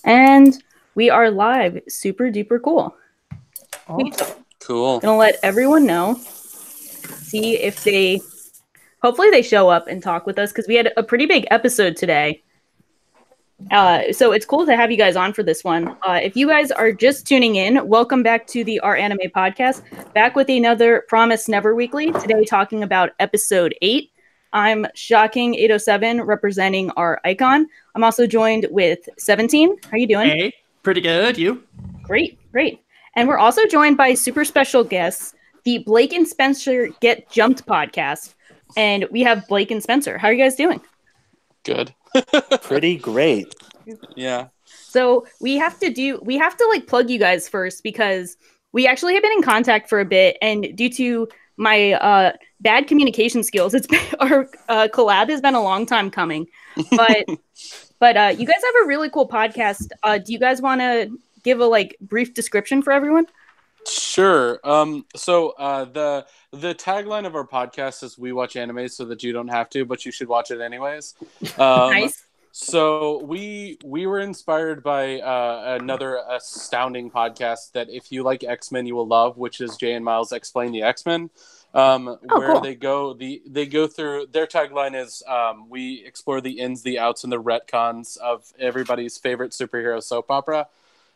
And we are live. Super duper cool. Cool. Gonna let everyone know. See if hopefully they show up and talk with us because we had a pretty big episode today. So it's cool to have you guys on for this one. If you guys are just tuning in, welcome back to the Our Anime Podcast. Back with another Promise Neverweekly. Today talking about episode 8. I'm Shocking 807 representing our icon. I'm also joined with 17. How you doing? Hey, pretty good. You? Great. And we're also joined by super special guests, the Blake and Spencer Get Jumped podcast. And we have Blake and Spencer. How are you guys doing? Good. Pretty great. Yeah. So we have to like plug you guys first because we actually have been in contact for a bit, and due to my bad communication skills, our collab has been a long time coming. But you guys have a really cool podcast. Do you guys want to give a brief description for everyone? Sure. So the tagline of our podcast is "We watch anime so that you don't have to, but you should watch it anyways." Nice. So we were inspired by another astounding podcast that if you like X-Men, you will love, which is Jay and Miles Explain the X-Men. Where cool. they go through their tagline is we explore the ins, the outs, and the retcons of everybody's favorite superhero soap opera.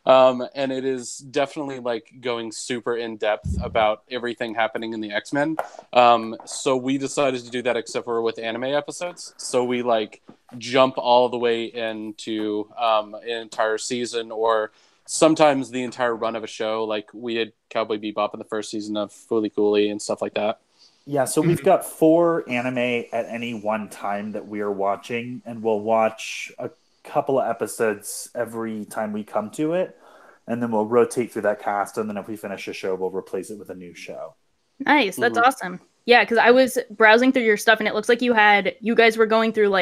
And it is definitely going super in depth about everything happening in the X-Men. So we decided to do that except for with anime episodes. So we jump all the way into an entire season or sometimes the entire run of a show. Like we had Cowboy Bebop in the first season of Fooly Cooly and stuff like that. Yeah, so we've got 4 anime at any one time that we are watching, and we'll watch a couple of episodes every time we come to it, and then we'll rotate through that cast, and then if we finish a show, we'll replace it with a new show. Nice. That's awesome. Yeah, because I was browsing through your stuff, and it looks like you guys were going through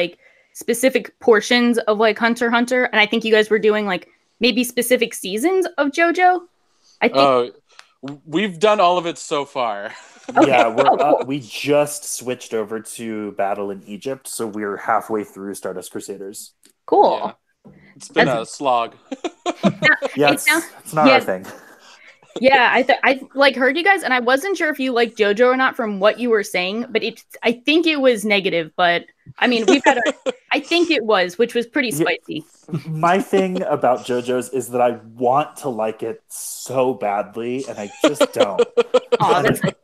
specific portions of Hunter x Hunter, and I think you guys were doing maybe specific seasons of JoJo. I think we've done all of it so far. Okay. Yeah, Cool. we just switched over to Battle in Egypt, so we're halfway through Stardust Crusaders. Cool. Yeah. It's been a slog. Yeah, it's not our thing. Yeah, I heard you guys, and I wasn't sure if you like JoJo or not from what you were saying, but I think it was negative. But I mean, I think it was, which was pretty spicy. My thing about JoJo's is that I want to like it so badly, and I just don't.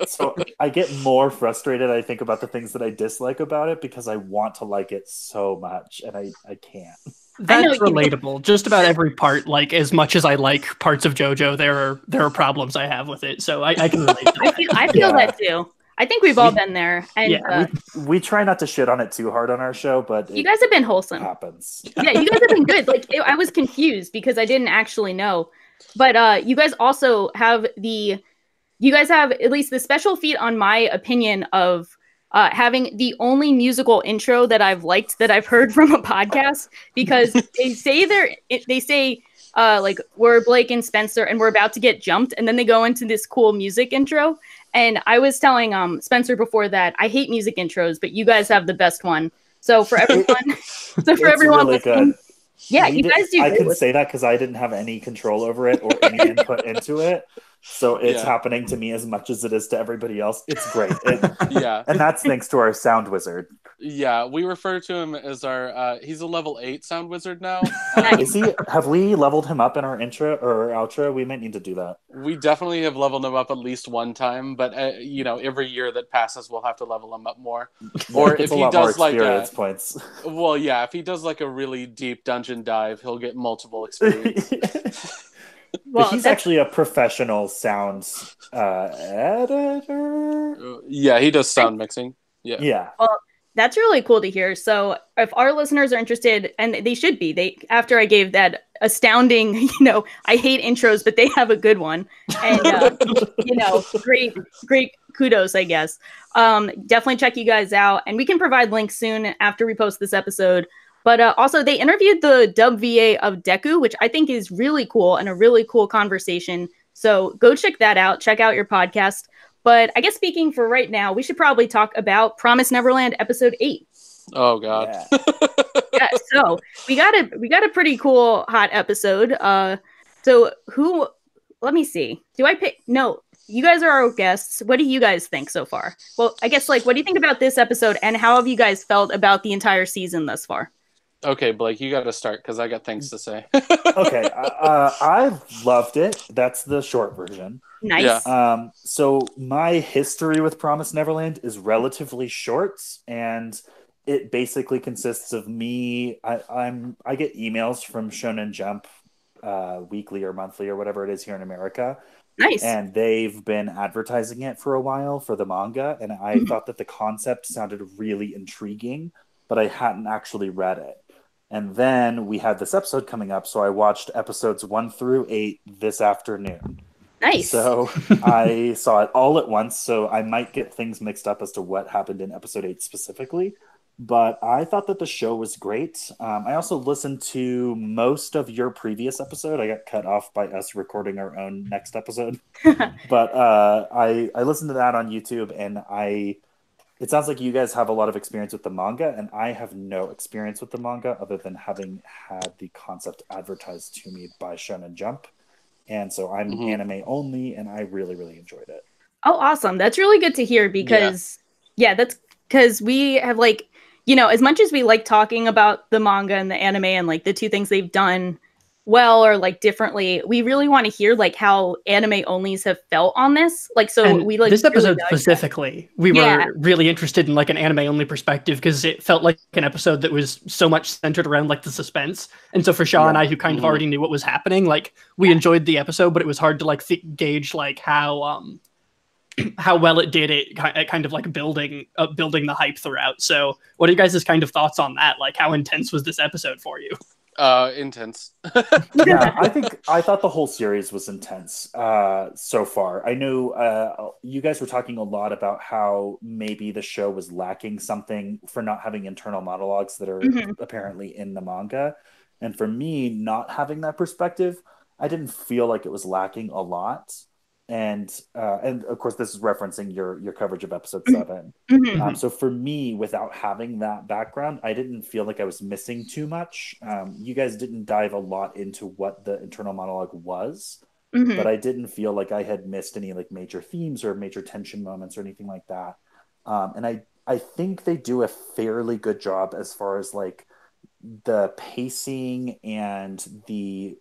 So I get more frustrated, I think, about the things that I dislike about it because I want to like it so much, and I can't. That's relatable. Just about every part, as much as I like parts of JoJo, there are problems I have with it. So I can relate to that. I feel that too. I think we've all been there. And we try not to shit on it too hard on our show, but you guys have been wholesome. Happens. Yeah, you guys have been good. I was confused because I didn't actually know. But you guys also have at least the special feat on my opinion of having the only musical intro that I've liked that I've heard from a podcast, because they say we're Blake and Spencer and we're about to get jumped, and then they go into this cool music intro. And I was telling Spencer before that I hate music intros, but you guys have the best one. So for everyone, really good. Yeah, you guys do. I can say that because I didn't have any control over it or any input into it. So it's happening to me as much as it is to everybody else. It's great. And that's thanks to our sound wizard. Yeah, we refer to him as our he's a level 8 sound wizard now. Is he? Have we leveled him up in our intro or our outro? We might need to do that. We definitely have leveled him up at least one time, but every year that passes we'll have to level him up more. Or if he does points. Well, yeah, if he does a really deep dungeon dive, he'll get multiple experience. Well, he's actually a professional sound editor. Yeah, he does sound mixing. Yeah. Well, that's really cool to hear. So if our listeners are interested, and they should be, after I gave that astounding, I hate intros, but they have a good one. And, great kudos, I guess. Definitely check you guys out. And we can provide links soon after we post this episode. But also, they interviewed the dub VA of Deku, which I think is really cool and a really cool conversation. So go check that out. Check out your podcast. But I guess speaking for right now, we should probably talk about Promise Neverland episode 8. Oh God. Yeah. Yeah, so we got a pretty cool hot episode. So who? Let me see. Do I pick? No, you guys are our guests. What do you guys think so far? Well, I guess what do you think about this episode, and how have you guys felt about the entire season thus far? Okay, Blake, you got to start because I got things to say. Okay, I've loved it. That's the short version. Nice. Yeah. So my history with Promised Neverland is relatively short, and it basically consists of me. I get emails from Shonen Jump, weekly or monthly or whatever it is here in America, Nice. and they've been advertising it for a while for the manga, and I thought that the concept sounded really intriguing, but I hadn't actually read it. And then we had this episode coming up, so I watched episodes 1 through 8 this afternoon. Nice. So I saw it all at once, so I might get things mixed up as to what happened in episode 8 specifically. But I thought that the show was great. I also listened to most of your previous episode. I got cut off by us recording our own next episode. But I listened to that on YouTube, and it sounds like you guys have a lot of experience with the manga, and I have no experience with the manga other than having had the concept advertised to me by Shonen Jump. And so I'm anime only, and I really, really enjoyed it. Oh, awesome. That's really good to hear because, that's because we have as much as we like talking about the manga and the anime and the two things they've done well or differently, we really want to hear how anime onlys have felt on this. This episode specifically, we were really interested in an anime only perspective because it felt like an episode that was so much centered around the suspense. And so for Shaw and I, who kind of already knew what was happening, we enjoyed the episode, but it was hard to gauge how well it did it kind of building the hype throughout. So what are you guys' kind of thoughts on that? How intense was this episode for you? Intense. Yeah, I thought the whole series was intense so far. I know you guys were talking a lot about how maybe the show was lacking something for not having internal monologues that are apparently in the manga. And for me, not having that perspective, I didn't feel like it was lacking a lot. And of course, this is referencing your coverage of episode 7. So for me, without having that background, I didn't feel like I was missing too much. You guys didn't dive a lot into what the internal monologue was, but I didn't feel like I had missed any major themes or major tension moments or anything like that. And I think they do a fairly good job as far as the pacing and the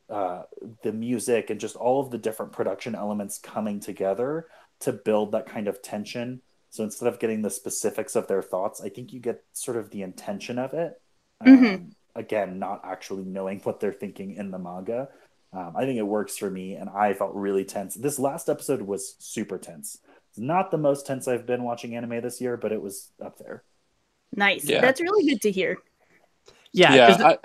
music and just all of the different production elements coming together to build that kind of tension. So instead of getting the specifics of their thoughts, I think you get sort of the intention of it. Again, not actually knowing what they're thinking in the manga. I think it works for me, and I felt really tense. This last episode was super tense. It's not the most tense I've been watching anime this year, but it was up there. Nice. Yeah. That's really good to hear. I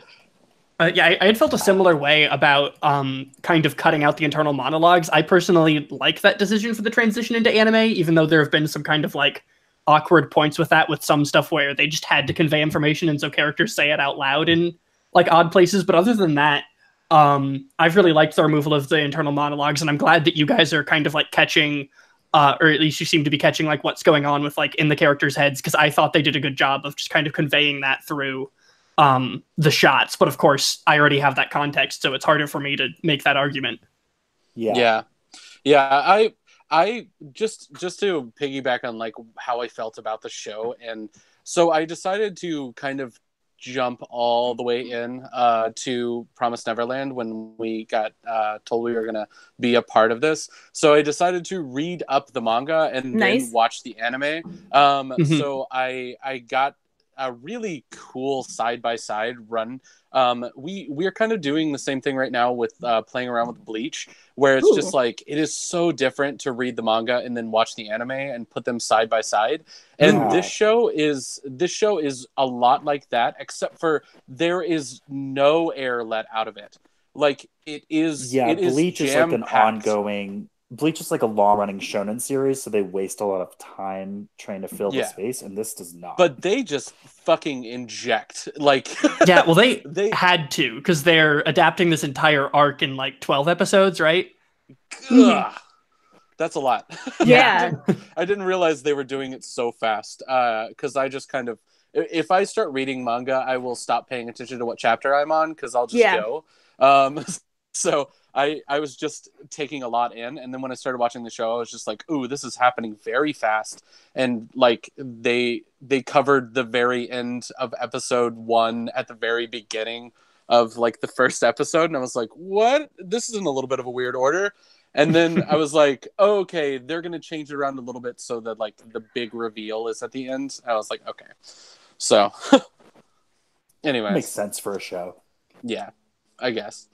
had felt a similar way about kind of cutting out the internal monologues. I personally like that decision for the transition into anime, even though there have been some kind of awkward points with that, with some stuff where they just had to convey information, and so characters say it out loud in odd places. But other than that, I've really liked the removal of the internal monologues, and I'm glad that you guys are kind of catching, or at least you seem to be catching what's going on with in the characters' heads, because I thought they did a good job of just kind of conveying that through the shots. But of course I already have that context, so it's harder for me to make that argument. I just to piggyback on how I felt about the show, and so I decided to kind of jump all the way in to Promised Neverland when we got told we were gonna be a part of this. So I decided to read up the manga and then watch the anime. So I got a really cool side-by-side run. We are kind of doing the same thing right now with playing around with Bleach, where it's just it is so different to read the manga and then watch the anime and put them side by side. And this show is a lot like that, except for there is no air let out of it. It is. Bleach is an jam-packed. ongoing. Bleach is a long-running shonen series, so they waste a lot of time trying to fill the space, and this does not. But they just fucking inject, well, they had to, because they're adapting this entire arc in 12 episodes, right? That's a lot. Yeah. I didn't realize they were doing it so fast, because I just kind of if I start reading manga, I will stop paying attention to what chapter I'm on because I'll just go. So I was just taking a lot in, and then when I started watching the show, I was just like, ooh, this is happening very fast. And like they covered the very end of episode 1 at the very beginning of like the first episode, and I was like, what? This is in a little bit of a weird order. And then I was like, oh, okay, they're gonna change it around a little bit so that like the big reveal is at the end. I was like, okay. So anyways. Makes sense for a show. Yeah, I guess.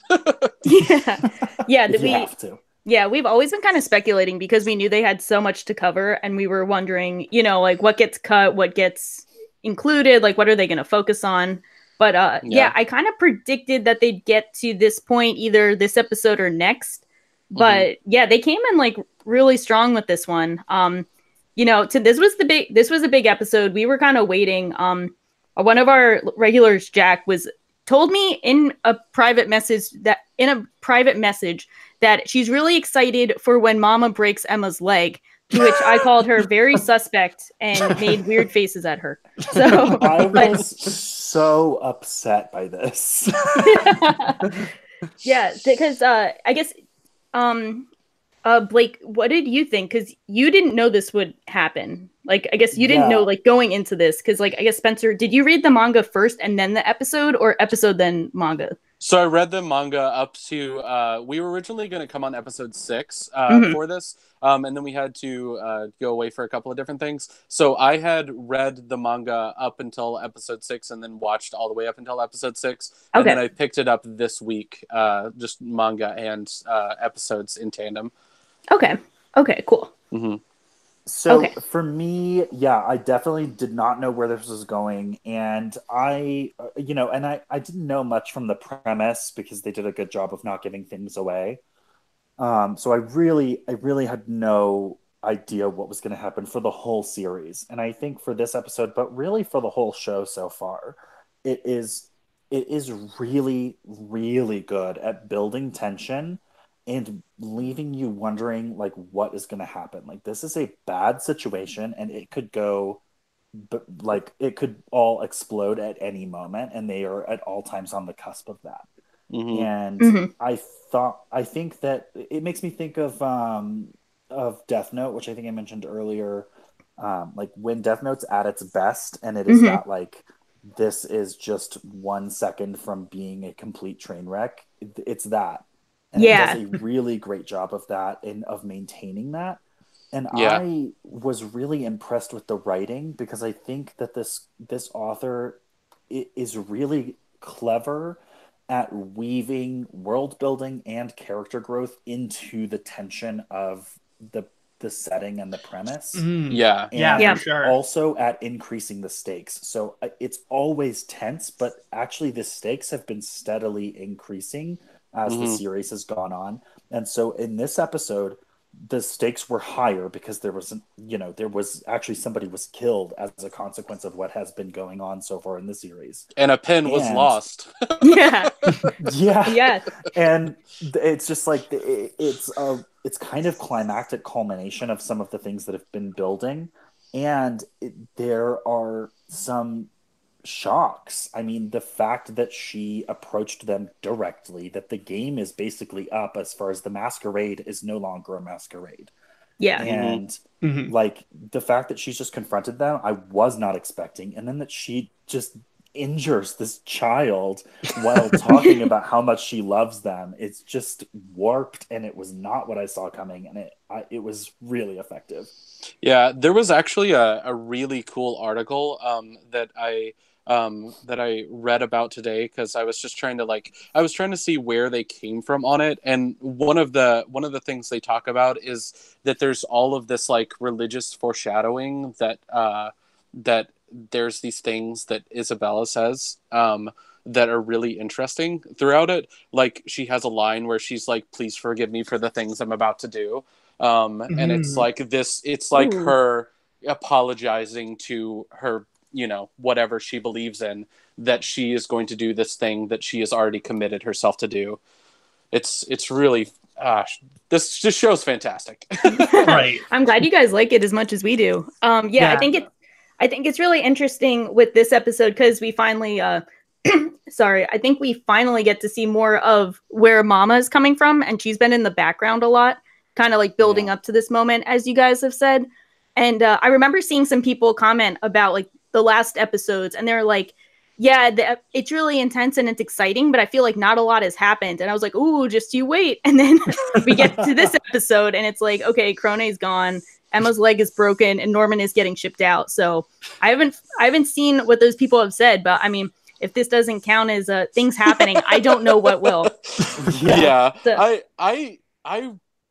Yeah, we have to. Yeah, we've always been kind of speculating because we knew they had so much to cover, and we were wondering, you know, like what gets cut, what gets included, like what are they going to focus on? But yeah, I kind of predicted that they'd get to this point either this episode or next. But yeah, they came in like really strong with this one. You know, this was a big episode. We were kind of waiting. One of our regulars, Jack, told me in a private message that she's really excited for when Mama breaks Emma's leg, to which I called her very suspect and made weird faces at her. So I was so upset by this. Yeah, because I guess Blake, what did you think? Because you didn't know this would happen. Like, I guess you didn't know, like, going into this. Because, like, I guess, Spencer, did you read the manga first and then the episode, or episode then manga? So I read the manga up to, we were originally going to come on episode 6 for this. And then we had to go away for a couple of different things. So I had read the manga up until episode 6 and then watched all the way up until episode 6. And then I picked it up this week, just manga and episodes in tandem. Okay, cool. So for me, I definitely did not know where this was going. And I didn't know much from the premise because they did a good job of not giving things away. So I really had no idea what was going to happen for the whole series. And I think for this episode, but really for the whole show so far, it is really, really good at building tension and leaving you wondering, like, what is going to happen. Like, this is a bad situation, and it could go, but like, it could all explode at any moment, and they are at all times on the cusp of that. And I think that it makes me think of Death Note, which I think I mentioned earlier. Like, when Death Note's at its best, and it is that, like, this is just 1 second from being a complete train wreck. It's that. And it does a really great job of that and of maintaining that. And I was really impressed with the writing because I think that this author is really clever at weaving world building and character growth into the tension of the setting and the premise. For sure. Also at increasing the stakes. So it's always tense, but actually the stakes have been steadily increasing as the series has gone on. And so in this episode, the stakes were higher because there was actually somebody was killed as a consequence of what has been going on so far in the series. And a pen was lost. Yeah. And it's just like, it's kind of climactic culmination of some of the things that have been building. And there are some shocks. I mean, the fact that she approached them directly, that the game is basically up as far as the masquerade is no longer a masquerade. And like the fact that she's just confronted them, I was not expecting. And then that she just injures this child while talking about how much she loves them. It's just warped, and it was not what I saw coming, and it was really effective. Yeah, there was actually a really cool article that I read about today because I was just trying to see where they came from on it, and one of the things they talk about is that there's all of this like religious foreshadowing that there's these things that Isabella says that are really interesting throughout it. Like, she has a line where she's like, "Please forgive me for the things I'm about to do," and it's like this. It's like her apologizing to her, whatever she believes in, that she is going to do this thing that she has already committed herself to do. It's really this show's fantastic. Right. I'm glad you guys like it as much as we do. I I think it's really interesting with this episode because we finally, sorry, I think we finally get to see more of where Mama is coming from, and she's been in the background a lot, kind of like building up to this moment, as you guys have said. And I remember seeing some people comment about like the last episodes, and they're like, yeah, it's really intense and it's exciting, but I feel like not a lot has happened. And I was like, ooh, just you wait. And then we get to this episode and it's like, okay, Krone's gone, Emma's leg is broken, and Norman is getting shipped out. So I haven't seen what those people have said, but I mean, if this doesn't count as things happening, I don't know what will. Yeah. So,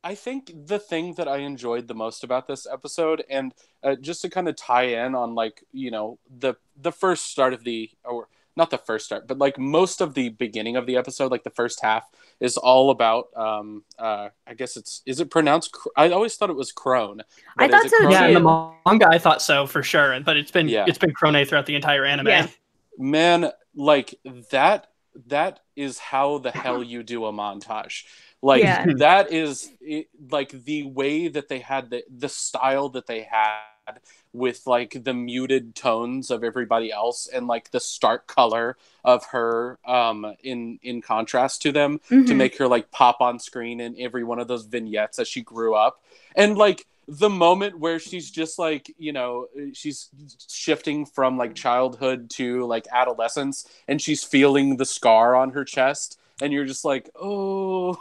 I think the thing that I enjoyed the most about this episode, and just to kind of tie in on like, you know, the first start of or not the first start, but like most of the beginning of the episode, like the first half is all about, I guess is it pronounced? I always thought it was Crone. I thought so too. Yeah, in the manga I thought so for sure, but it's been Crone throughout the entire anime. Yeah. Man, like that is how the hell you do a montage. Like that is like the way that they had the style that they had with like the muted tones of everybody else and like the stark color of her in contrast to them to make her like pop on screen in every one of those vignettes as she grew up. And like the moment where she's just like, you know, she's shifting from like childhood to like adolescence and she's feeling the scar on her chest. And you're just like, oh,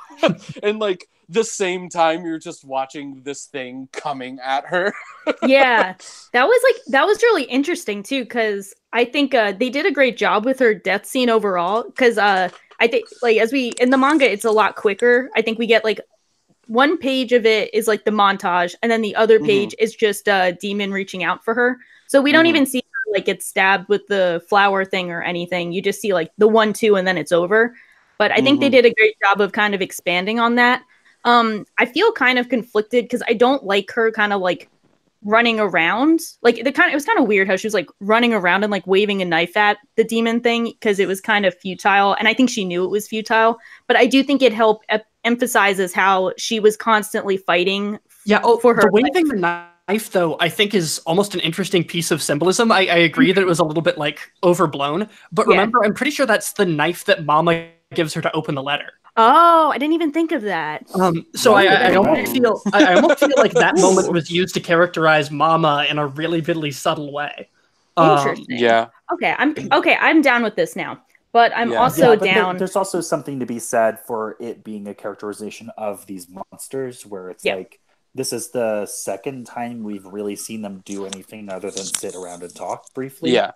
and like the same time you're just watching this thing coming at her. Yeah, that was really interesting too, because I think they did a great job with her death scene overall. Because I think like in the manga, it's a lot quicker. I think we get like one page of it is like the montage, and then the other page is just Demon reaching out for her. So we don't even see her like get stabbed with the flower thing or anything. You just see like the 1-2, and then it's over. But I think they did a great job of kind of expanding on that. I feel kind of conflicted because I don't like her kind of like running around. Like it was kind of weird how she was like running around and like waving a knife at the demon thing because it was kind of futile. And I think she knew it was futile. But I do think it helped emphasizes how she was constantly fighting for her. The waving the knife, though, I think is almost an interesting piece of symbolism. I agree that it was a little bit like overblown. But remember, I'm pretty sure that's the knife that Mama gives her to open the letter. Oh, I didn't even think of that. So I almost feel like that moment was used to characterize Mama in a really, really subtle way. Interesting. Yeah. Okay, I'm down with this now. But I'm also down. There's also something to be said for it being a characterization of these monsters, where it's like this is the second time we've really seen them do anything other than sit around and talk briefly. Yeah.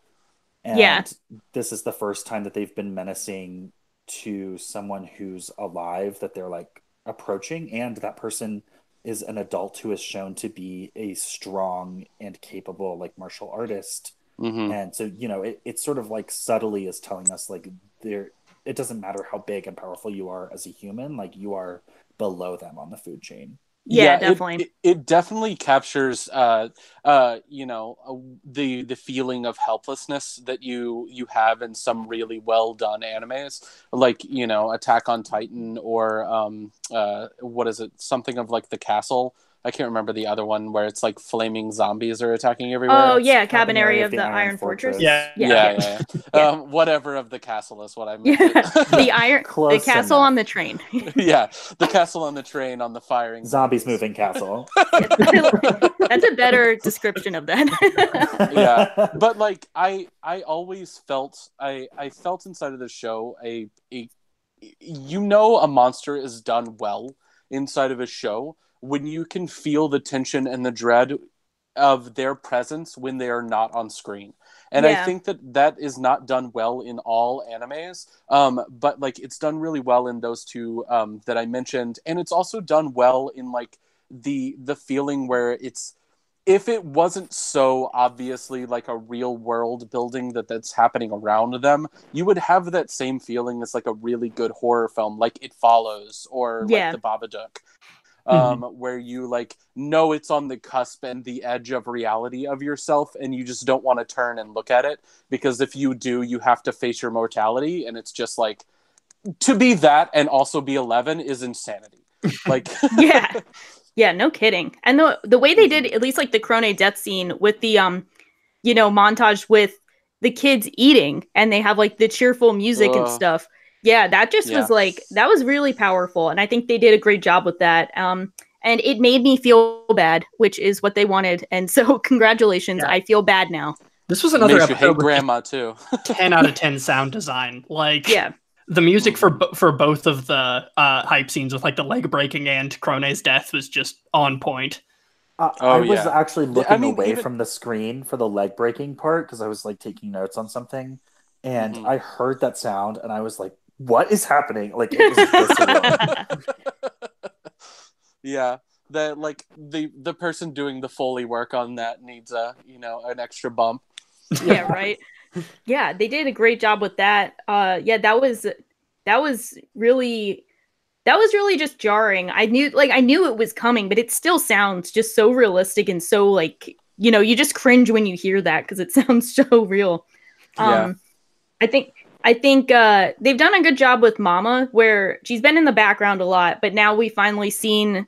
And this is the first time that they've been menacing to someone who's alive that they're like approaching, and that person is an adult who is shown to be a strong and capable like martial artist. And so, you know, it sort of like subtly is telling us like it doesn't matter how big and powerful you are as a human, like you are below them on the food chain. Yeah, definitely. It definitely captures, you know, the feeling of helplessness that you have in some really well done animes, like, you know, Attack on Titan or what is it? Something of like The Castle. I can't remember the other one where it's like flaming zombies are attacking everywhere. Oh yeah, Cabinet of the Iron Fortress. Yeah. Whatever of the castle is what I meant. The castle on the train. Yeah, the castle on the train on the firing. Zombies moving castle. That's a better description of that. Yeah, but like I always felt I felt inside of the show a monster is done well inside of a show when you can feel the tension and the dread of their presence when they are not on screen. And I think that is not done well in all animes. But like it's done really well in those two that I mentioned. And it's also done well in like the feeling where it's, if it wasn't so obviously like a real world building that's happening around them, you would have that same feeling as like a really good horror film, like It Follows or like The Babadook. Where you like know it's on the cusp and the edge of reality of yourself, and you just don't want to turn and look at it, because if you do, you have to face your mortality, and it's just like, to be that and also be 11 is insanity. Like yeah, no kidding. And the way they did at least like the Crone death scene with the montage with the kids eating, and they have like the cheerful music and stuff. Yeah, that just was like, that was really powerful, and I think they did a great job with that. And it made me feel bad, which is what they wanted. And so congratulations, I feel bad now. This was another episode. You hate grandma too. 10 out of 10 sound design. Like, the music for both of the hype scenes with like the leg breaking and Krone's death was just on point. I was actually looking away from the screen for the leg breaking part because I was like taking notes on something, and I heard that sound and I was like, "What is happening?" Like, it was visceral. Yeah, the person doing the Foley work on that needs an extra bump. Yeah, right. Yeah, they did a great job with that. That was really just jarring. I knew it was coming, but it still sounds just so realistic and so like, you just cringe when you hear that because it sounds so real. I think they've done a good job with Mama, where she's been in the background a lot, but now we finally seen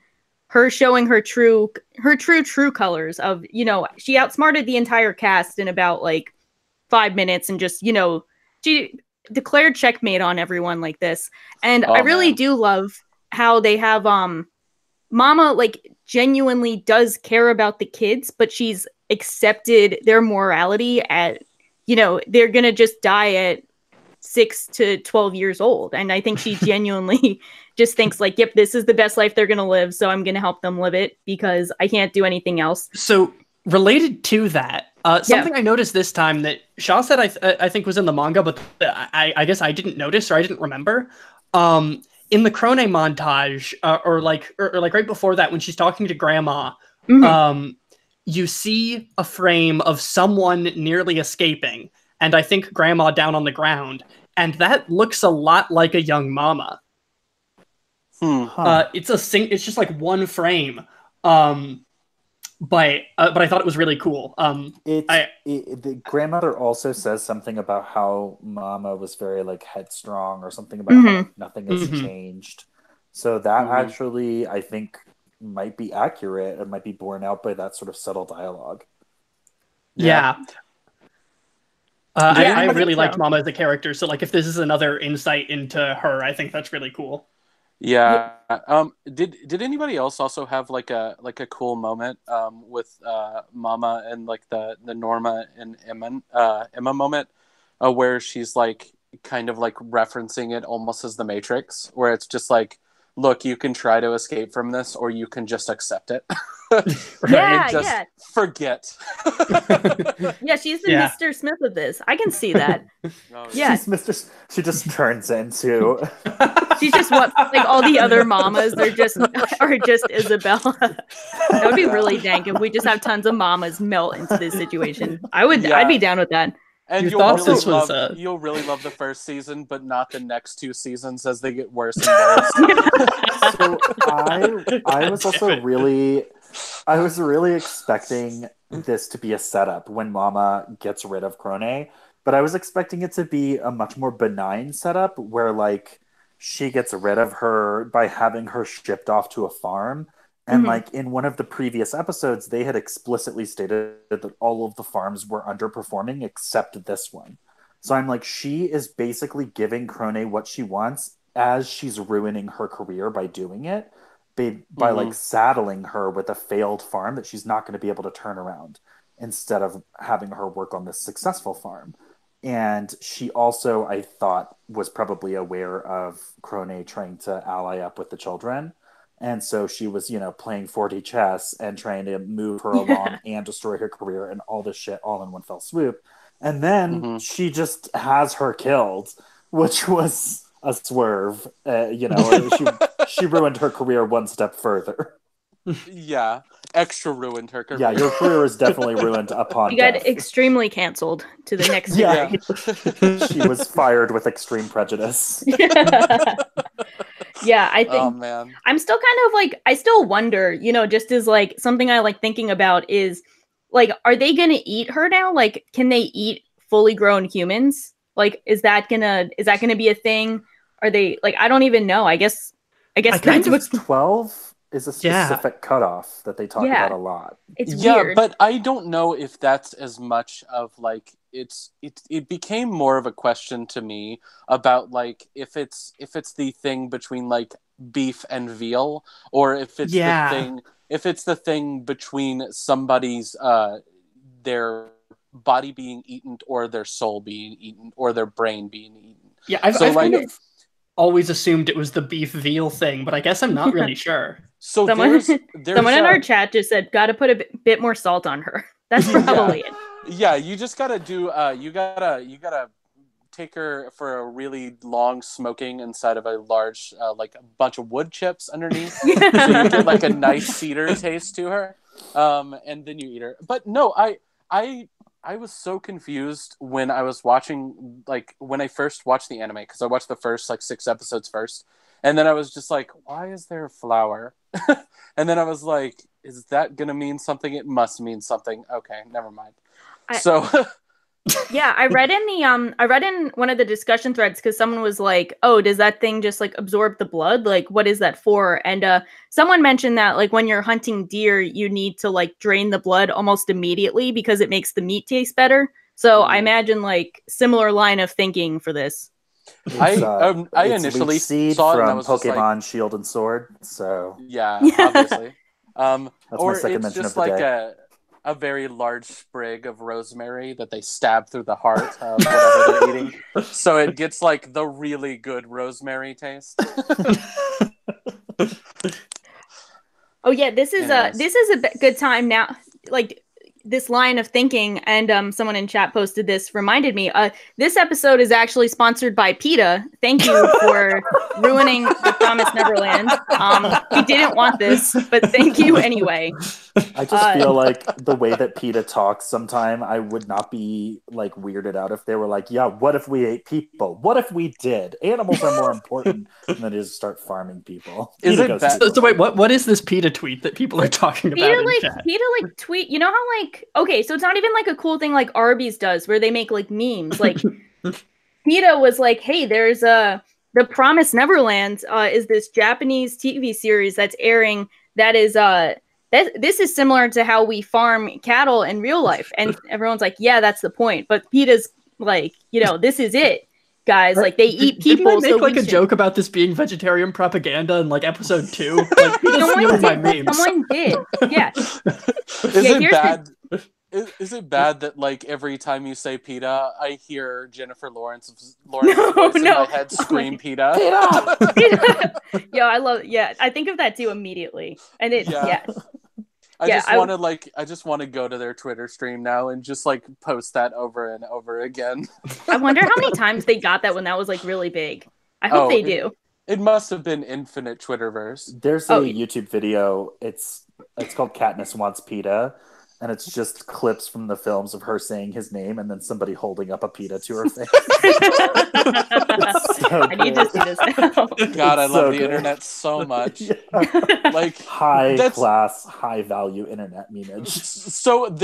her showing her true colors of, she outsmarted the entire cast in about like 5 minutes and just, she declared checkmate on everyone like this. And I really do love how they have Mama like genuinely does care about the kids, but she's accepted their morality at, they're gonna just die at 6 to 12 years old. And I think she genuinely just thinks like, yep, this is the best life they're gonna live, so I'm gonna help them live it because I can't do anything else. So related to that, something I noticed this time that Shaw said I think was in the manga, but I guess I didn't notice or I didn't remember. In the Krone montage, or right before that, when she's talking to Grandma, you see a frame of someone nearly escaping, and I think Grandma down on the ground, and that looks a lot like a young Mama. It's just like one frame. But I thought it was really cool. The grandmother also says something about how Mama was very like headstrong or something about how like, nothing has changed. So that actually, I think, might be accurate. It might be borne out by that sort of subtle dialogue. I really liked Mama as a character. So like, if this is another insight into her, I think that's really cool. Yeah. Did anybody else also have like a cool moment with Mama and like the Norma and Emma moment where she's like kind of like referencing it almost as the Matrix, where it's just like, look, you can try to escape from this or you can just accept it. Forget. Yeah, she's the Mr. Smith of this. I can see that. She's Mr. She just turns into. She's just what like all the other mamas. Are just Isabella. That would be really dank if we just have tons of mamas melt into this situation. I'd be down with that. And you'll really love the first season, but not the next 2 seasons as they get worse and worse. So I was really expecting this to be a setup when Mama gets rid of Krone, but I was expecting it to be a much more benign setup where like she gets rid of her by having her shipped off to a farm. And like in one of the previous episodes, they had explicitly stated that all of the farms were underperforming except this one. So I'm like, she is basically giving Krone what she wants as she's ruining her career by doing it, by like saddling her with a failed farm that she's not going to be able to turn around instead of having her work on this successful farm. And she also, I thought, was probably aware of Krone trying to ally up with the children. And so she was, playing 4D chess and trying to move her along and destroy her career and all this shit all in one fell swoop. And then she just has her killed, which was a swerve. She ruined her career one step further. Yeah, extra ruined her career. Yeah, your career is definitely ruined upon You got extremely canceled to the next series. She was fired with extreme prejudice. Yeah, I think. Oh man, I'm still kind of like, I still wonder, just as like something I like thinking about is like, are they gonna eat her now? Like, can they eat fully grown humans? Like, is that gonna be a thing? Are they like? I don't even know. I guess that's what's 12. is a specific cutoff that they talk about a lot. It's weird. But I don't know if that's as much of like it became more of a question to me about like if it's the thing between like beef and veal, or if it's the thing between somebody's their body being eaten or their soul being eaten or their brain being eaten. Yeah, I've kind of always assumed it was the beef veal thing, but I guess I'm not really sure. So someone in our chat just said, "Got to put a bit more salt on her." That's probably it. Yeah, you just gotta do. You gotta take her for a really long smoking inside of a large, like a bunch of wood chips underneath, so you get like a nice cedar taste to her, and then you eat her. But no, I was so confused when I was watching, like when I first watched the anime, because I watched the first like 6 episodes first, and then I was just like, why is there a flower? And then I was like, is that gonna mean something? It must mean something. Okay, never mind. Yeah, I read in one of the discussion threads because someone was like, "Oh, does that thing just like absorb the blood? Like, what is that for?" And someone mentioned that like when you're hunting deer, you need to like drain the blood almost immediately because it makes the meat taste better. So I imagine like similar line of thinking for this. I initially saw it from Pokemon like, Shield and Sword. So yeah, obviously. That's or my second it's mention just of the like day. a very large sprig of rosemary that they stab through the heart of whatever they're eating, so it gets like the really good rosemary taste. Oh yeah, this is a good time now. Like this line of thinking, and someone in chat posted this, reminded me. This episode is actually sponsored by PETA. Thank you for ruining the Promised Neverland. We didn't want this, but thank you anyway. I just feel like the way that PETA talks sometime, I would not be like weirded out if they were like, yeah, what if we ate people? What if we did? Animals are more important. And then just start farming people. Is it bad? So wait, what is this PETA tweet that people are talking about in chat? PETA like tweet, you know how like, okay, so it's not even like a cool thing like Arby's does where they make like memes. Like PETA was like, hey, there's The Promised Neverland is this Japanese TV series that's airing that is this is similar to how we farm cattle in real life. And everyone's like, yeah, that's the point. But PETA's like, this is it, guys. Like, they eat people. Didn't I make like a joke about this being vegetarian propaganda in like episode 2? Like, PETA's stealing my memes. Someone did. Yeah. Is it bad that like every time you say PETA, I hear Jennifer Lawrence's voice in my head scream PETA? PETA! I think of that too immediately. And I just want to go to their Twitter stream now and just like post that over and over again. I wonder how many times they got that when that was like really big. I hope they do. It must have been infinite Twitterverse. There's a YouTube video. It's called Katniss Wants PETA. And it's just clips from the films of her saying his name and then somebody holding up a PETA to her face. I need to see this now. God, I love the internet so much. Yeah. Like high class, high value internet memeage. So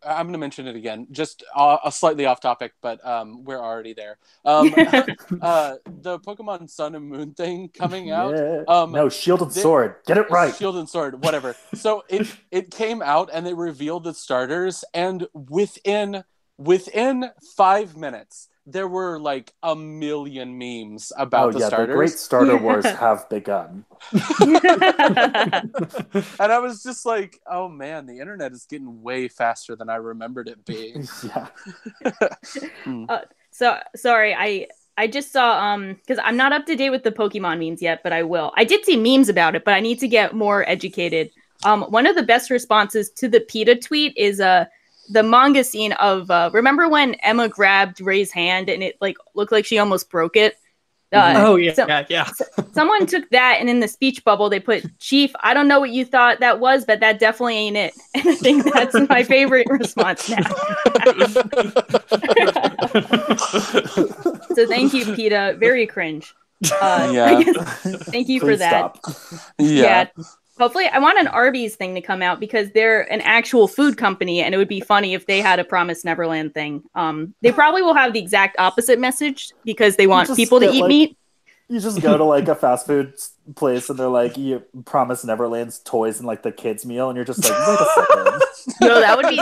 I'm going to mention it again, just a slightly off topic, but we're already there. The Pokemon Sun and Moon thing coming out. Yeah. No, Shield and Sword. Get it right. Shield and Sword, whatever. So it came out and they revealed the starters, and within 5 minutes, there were like a million memes about the starters. The great starter wars have begun. And I was just like, oh man, the internet is getting way faster than I remembered it being. Yeah. So sorry, I just saw because I'm not up to date with the Pokemon memes yet, but I will. I did see memes about it, but I need to get more educated. One of the best responses to the PETA tweet is the manga scene of remember when Emma grabbed Ray's hand and it like looked like she almost broke it? Someone took that, and in the speech bubble they put, Chief, I don't know what you thought that was, but that definitely ain't it. And I think that's my favorite response now. So thank you, PETA. Very cringe. Thank you for that. Yeah. Hopefully, I want an Arby's thing to come out because they're an actual food company, and it would be funny if they had a Promised Neverland thing. They probably will have the exact opposite message because they want people to eat meat. You just go to like a fast food place and they're like, you promise Neverland's toys and like the kids meal, and you're just like, wait a second. No, that would be.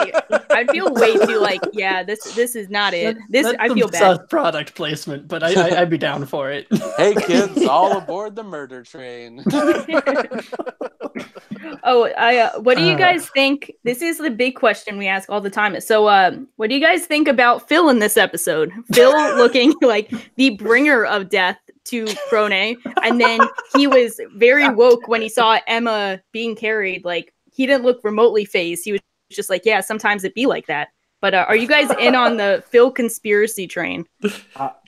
I'd feel way too like, yeah, this is not it. I feel bad. Product placement, but I'd be down for it. Hey kids, all aboard the murder train. What do you guys think? This is the big question we ask all the time. So, what do you guys think about Phil in this episode? Phil looking like the bringer of death to Krone, and then he was very woke when he saw Emma being carried. Like, he didn't look remotely phased. He was just like, yeah, sometimes it be like that. But are you guys in on the Phil conspiracy train?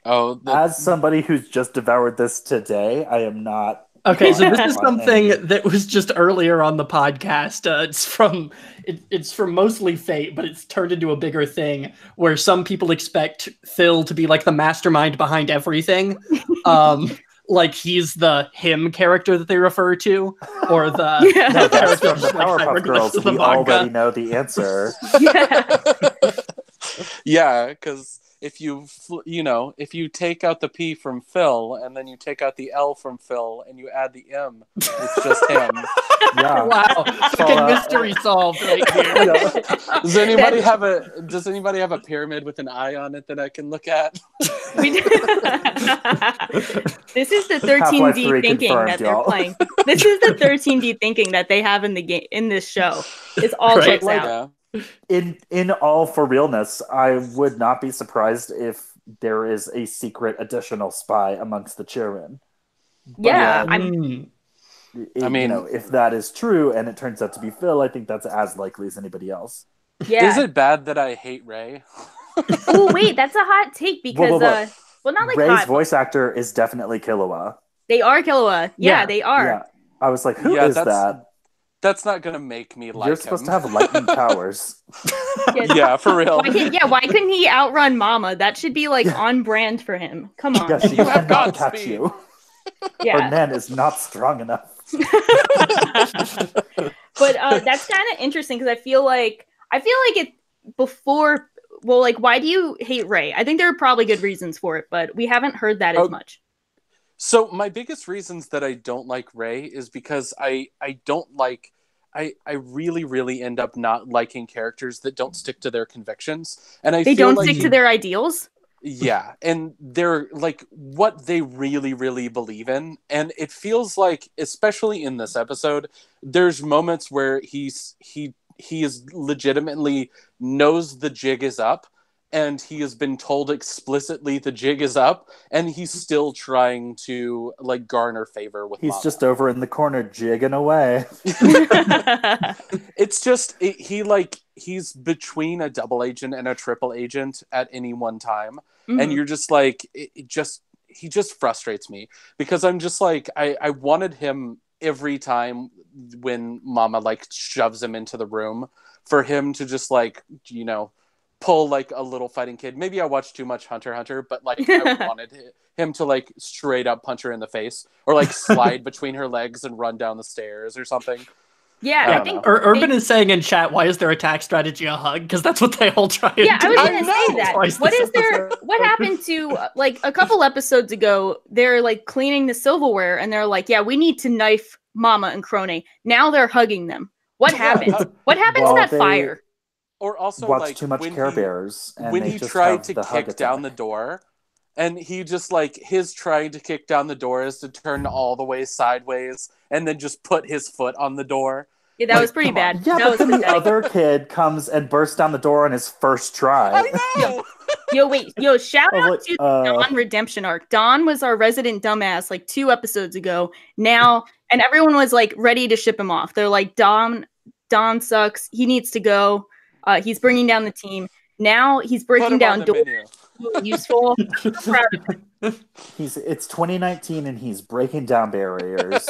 As somebody who's just devoured this today, I am not. Okay, so this is something that was just earlier on the podcast. It's from mostly Fate, but it's turned into a bigger thing where some people expect Phil to be like the mastermind behind everything. Like he's the him character that they refer to, or the character from the Powerpuff Girls. We already know the answer. Yeah, because if you take out the P from Phil and then you take out the L from Phil and you add the M, it's just him. Yeah. Wow. Fucking mystery solved right here. Yeah. Does anybody have a pyramid with an eye on it that I can look at? This is the 13D thinking that they're playing. This is the 13D thinking that they have in the game in this show. It's all checks out. Yeah. In all for realness, I would not be surprised if there is a secret additional spy amongst the children. Yeah, I mean, if that is true and it turns out to be Phil, I think that's as likely as anybody else. Yeah. Is it bad that I hate Ray? Oh wait, that's a hot take because well, not like Ray's hot, voice actor is definitely Killua. They are Killua. Yeah, they are. Yeah. I was like, who is that? That's not gonna make me like him. You're supposed to have lightning powers. Yeah, for real. Why couldn't he outrun Mama? That should be like on brand for him. Come on. Yeah, she cannot catch you. Yeah. Her Nen is not strong enough. But that's kind of interesting because I feel like it before. Well, like, why do you hate Ray? I think there are probably good reasons for it, but we haven't heard that as much. So my biggest reasons that I don't like Ray is because I really, really end up not liking characters that don't stick to their convictions. And they don't stick to their ideals? Yeah, and they're like what they really, really believe in. And it feels like, especially in this episode, there's moments where he is legitimately knows the jig is up, and he has been told explicitly the jig is up, and he's still trying to like garner favor with Mama. Just over in the corner jigging away. It's just he's between a double agent and a triple agent at any one time. Mm-hmm. And you're just like he just frustrates me because I'm just like I wanted him every time when Mama like shoves him into the room for him to just like, pull like a little fighting kid. Maybe I watched too much Hunter x Hunter, but like I wanted him to like straight up punch her in the face or like slide between her legs and run down the stairs or something. Yeah, I think Urban is saying in chat, why is their attack strategy a hug? Because that's what they all try to do. Yeah, I was going to say that. What happened to, like, a couple episodes ago, they're, like, cleaning the silverware, and they're like, yeah, we need to knife Mama and Krone. Now they're hugging them. What happened? What happened to that fire? Or also, watch like, too much Care Bears. And when he tried to kick down the door, and he just, like, his trying to kick down the door is to turn all the way sideways and then just put his foot on the door. Yeah, that was pretty bad. Yeah, but then the other kid comes and bursts down the door on his first try. I know! Shout out to the Dawn redemption arc. Dawn was our resident dumbass like 2 episodes ago. Now, and everyone was like ready to ship him off. They're like, Dawn sucks. He needs to go. He's bringing down the team. Now he's breaking down doors. Useful. It's 2019 and he's breaking down barriers.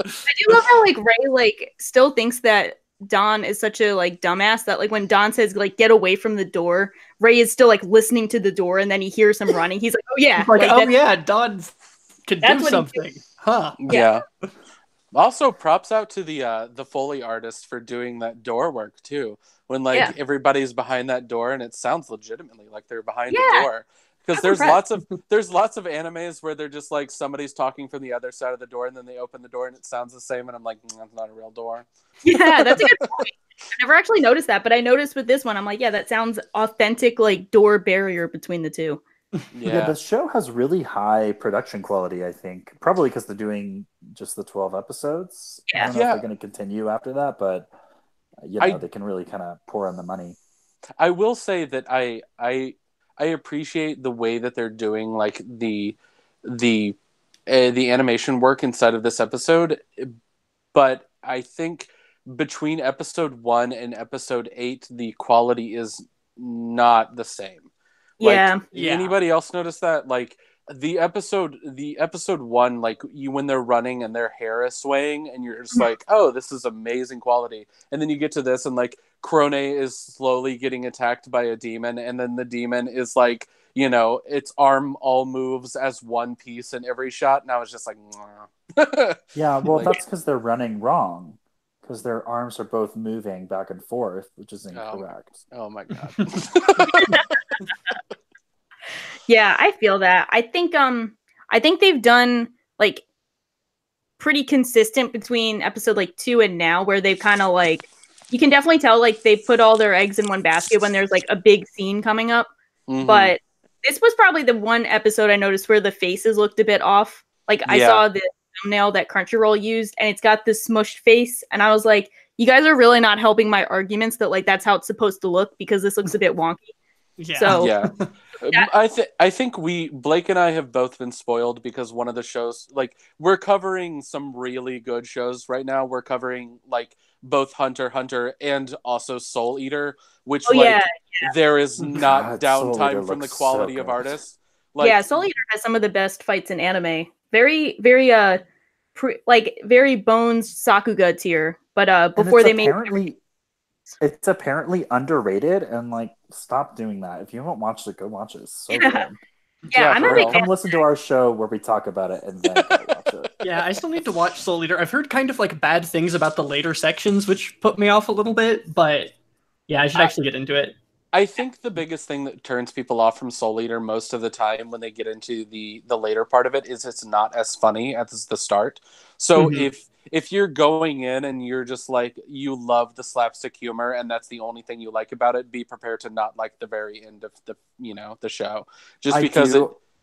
I do love how like Ray like still thinks that Dawn is such a like dumbass that like when Dawn says like get away from the door, Ray is still like listening to the door, and then he hears him running. He's like, oh yeah, Dawn can do something, huh? Yeah. Also, props out to the Foley artist for doing that door work too. When everybody's behind that door and it sounds legitimately like they're behind the door. Because there's lots of animes where they're just like somebody's talking from the other side of the door, and then they open the door and it sounds the same, and I'm like, that's not a real door. Yeah, that's a good point. I never actually noticed that, but I noticed with this one, I'm like, yeah, that sounds authentic, like door barrier between the two. Yeah, the show has really high production quality, I think. Probably because they're doing just the 12 episodes. Yeah. I don't know if they're going to continue after that, but they can really kind of pour in the money. I will say that I appreciate the way that they're doing like the animation work inside of this episode, but I think between episode 1 and episode 8, the quality is not the same. Yeah. Anybody else notice that? Like the episode 1, like when they're running and their hair is swaying, and you're just like, oh, this is amazing quality. And then you get to this, and like Krone is slowly getting attacked by a demon, and then the demon is like, its arm all moves as one piece in every shot, and I was just like, yeah, well, that's because they're running wrong. Because their arms are both moving back and forth, which is incorrect. Oh my god. Yeah, I feel that. I think they've done like pretty consistent between episode like 2 and now, where they've kind of like, you can definitely tell like they put all their eggs in one basket when there's like a big scene coming up. Mm-hmm. But this was probably the one episode I noticed where the faces looked a bit off. Like I saw the thumbnail that Crunchyroll used, and it's got this smushed face, and I was like, you guys are really not helping my arguments that like that's how it's supposed to look, because this looks a bit wonky. Yeah. So I think Blake and I have both been spoiled, because one of the shows, like, we're covering some really good shows right now. We're covering like both Hunter x Hunter and also Soul Eater, which there is not downtime from the quality of artists. Like, Soul Eater has some of the best fights in anime. Very, very very Bones Sakuga tier. But before they made it's apparently underrated, and like, stop doing that. If you haven't watched it, go watch it. It's so good. Yeah, I'm a big Come listen to our show where we talk about it, and then go watch it. Yeah, I still need to watch Soul Eater. I've heard kind of like bad things about the later sections, which put me off a little bit, but yeah, I should actually get into it. I think the biggest thing that turns people off from Soul Eater most of the time when they get into the later part of it is it's not as funny as the start. So if you're going in and you're just like, you love the slapstick humor and that's the only thing you like about it, be prepared to not like the very end of the show, just because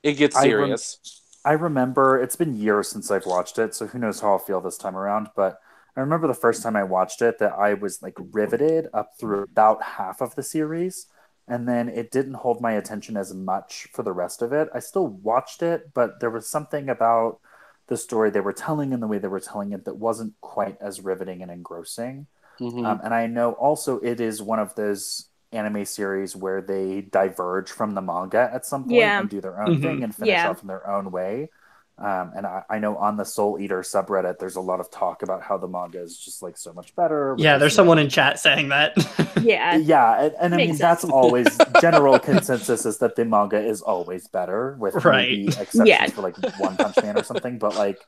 it gets serious. I remember, it's been years since I've watched it, so who knows how I'll feel this time around, but I remember the first time I watched it that I was like riveted up through about half of the series, and then it didn't hold my attention as much for the rest of it. I still watched it, but there was something about the story they were telling and the way they were telling it that wasn't quite as riveting and engrossing. And I know also it is one of those anime series where they diverge from the manga at some point and do their own thing and finish off in their own way. And I know on the Soul Eater subreddit, there's a lot of talk about how the manga is just like so much better. Yeah, there's someone in chat saying that. Yeah, and I mean, that's always general consensus, is that the manga is always better, with maybe exceptions for like One Punch Man or something. But like,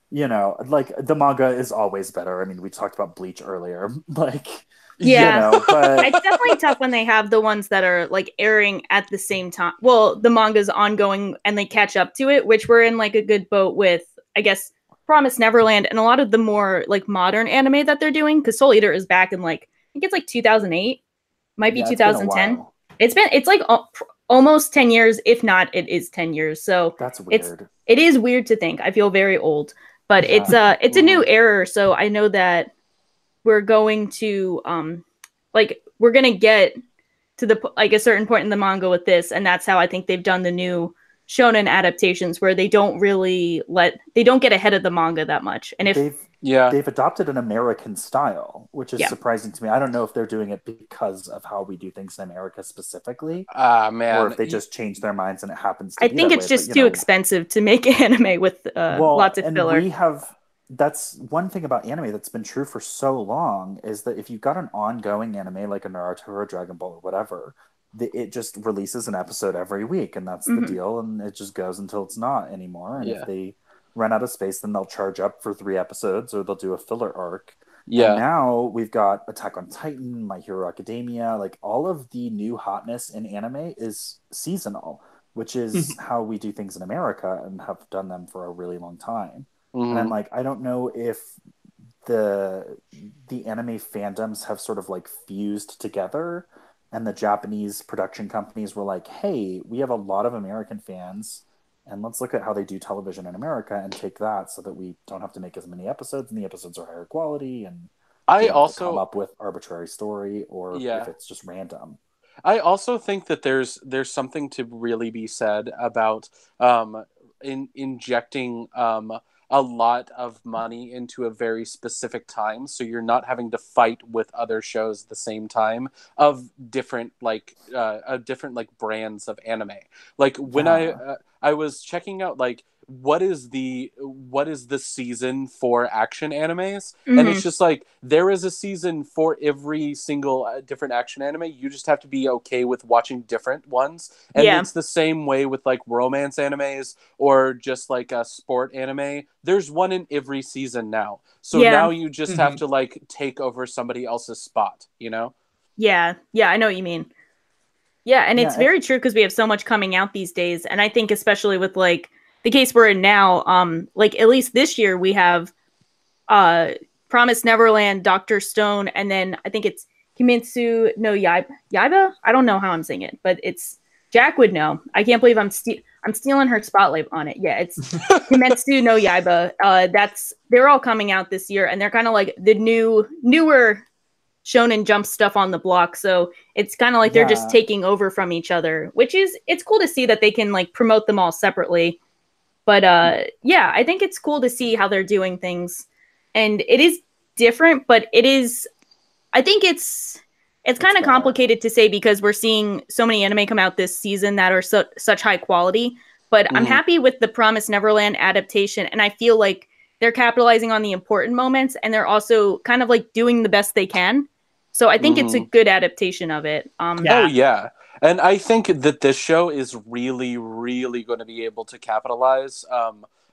like the manga is always better. I mean, we talked about Bleach earlier, like. Yeah, but it's definitely tough when they have the ones that are like airing at the same time. Well, the manga's ongoing and they catch up to it, which we're in like a good boat with, I guess, Promise Neverland and a lot of the more like modern anime that they're doing. Because Soul Eater is back in like, I think it's like 2008, might be 2010. It's like almost 10 years, if not, it is 10 years. So that's weird. It is weird to think. I feel very old, but it's a new era. So I know that we're going to we're going to get to the like a certain point in the manga with this, and that's how I think they've done the new shonen adaptations, where they don't get ahead of the manga that much. And they've adopted an American style, which is surprising to me. I don't know if they're doing it because of how we do things in America specifically, or if they just change their minds and it happens to I think it's just too expensive to make anime with lots of filler. That's one thing about anime that's been true for so long, is that if you've got an ongoing anime like a Naruto or a Dragon Ball or whatever, it just releases an episode every week, and that's the deal, and it just goes until it's not anymore. And if they run out of space, then they'll charge up for 3 episodes, or they'll do a filler arc. And now we've got Attack on Titan, My Hero Academia, like all of the new hotness in anime is seasonal. which is how we do things in America and have done them for a really long time. Mm-hmm. And I'm like, I don't know if the anime fandoms have sort of like fused together, and the Japanese production companies were like, hey, we have a lot of American fans, and let's look at how they do television in America and take that so that we don't have to make as many episodes, and the episodes are higher quality, and I don't have also to come up with arbitrary story, or if it's just random. I also think that there's something to really be said about injecting a lot of money into a very specific time, so you're not having to fight with other shows at the same time of different brands of anime. Like when I was checking out like what is the season for action animes, and it's just like there is a season for every single different action anime. You just have to be okay with watching different ones, and it's the same way with like romance animes or just like a sport anime. There's one in every season now, so now you just have to like take over somebody else's spot, you know? Yeah, I know what you mean. Yeah, and it's very true because we have so much coming out these days, and I think especially with like the case we're in now, like at least this year we have Promised Neverland, Dr. Stone, and then I think it's Kimetsu no Yaiba. I don't know how I'm saying it, but it's Jack would know. I can't believe I'm stealing her spotlight on it. Yeah, it's Kimetsu no Yaiba. They're all coming out this year, and they're kind of like the newer Shonen Jump stuff on the block. So it's kind of like they're just taking over from each other, which is it's cool to see that they can like promote them all separately. But I think it's cool to see how they're doing things, and it is different, but I think it's kind of complicated to say because we're seeing so many anime come out this season that are such high quality. But I'm happy with the Promised Neverland adaptation, and I feel like they're capitalizing on the important moments, and they're also kind of like doing the best they can. So I think it's a good adaptation of it. Oh yeah. And I think that this show is really, really going to be able to capitalize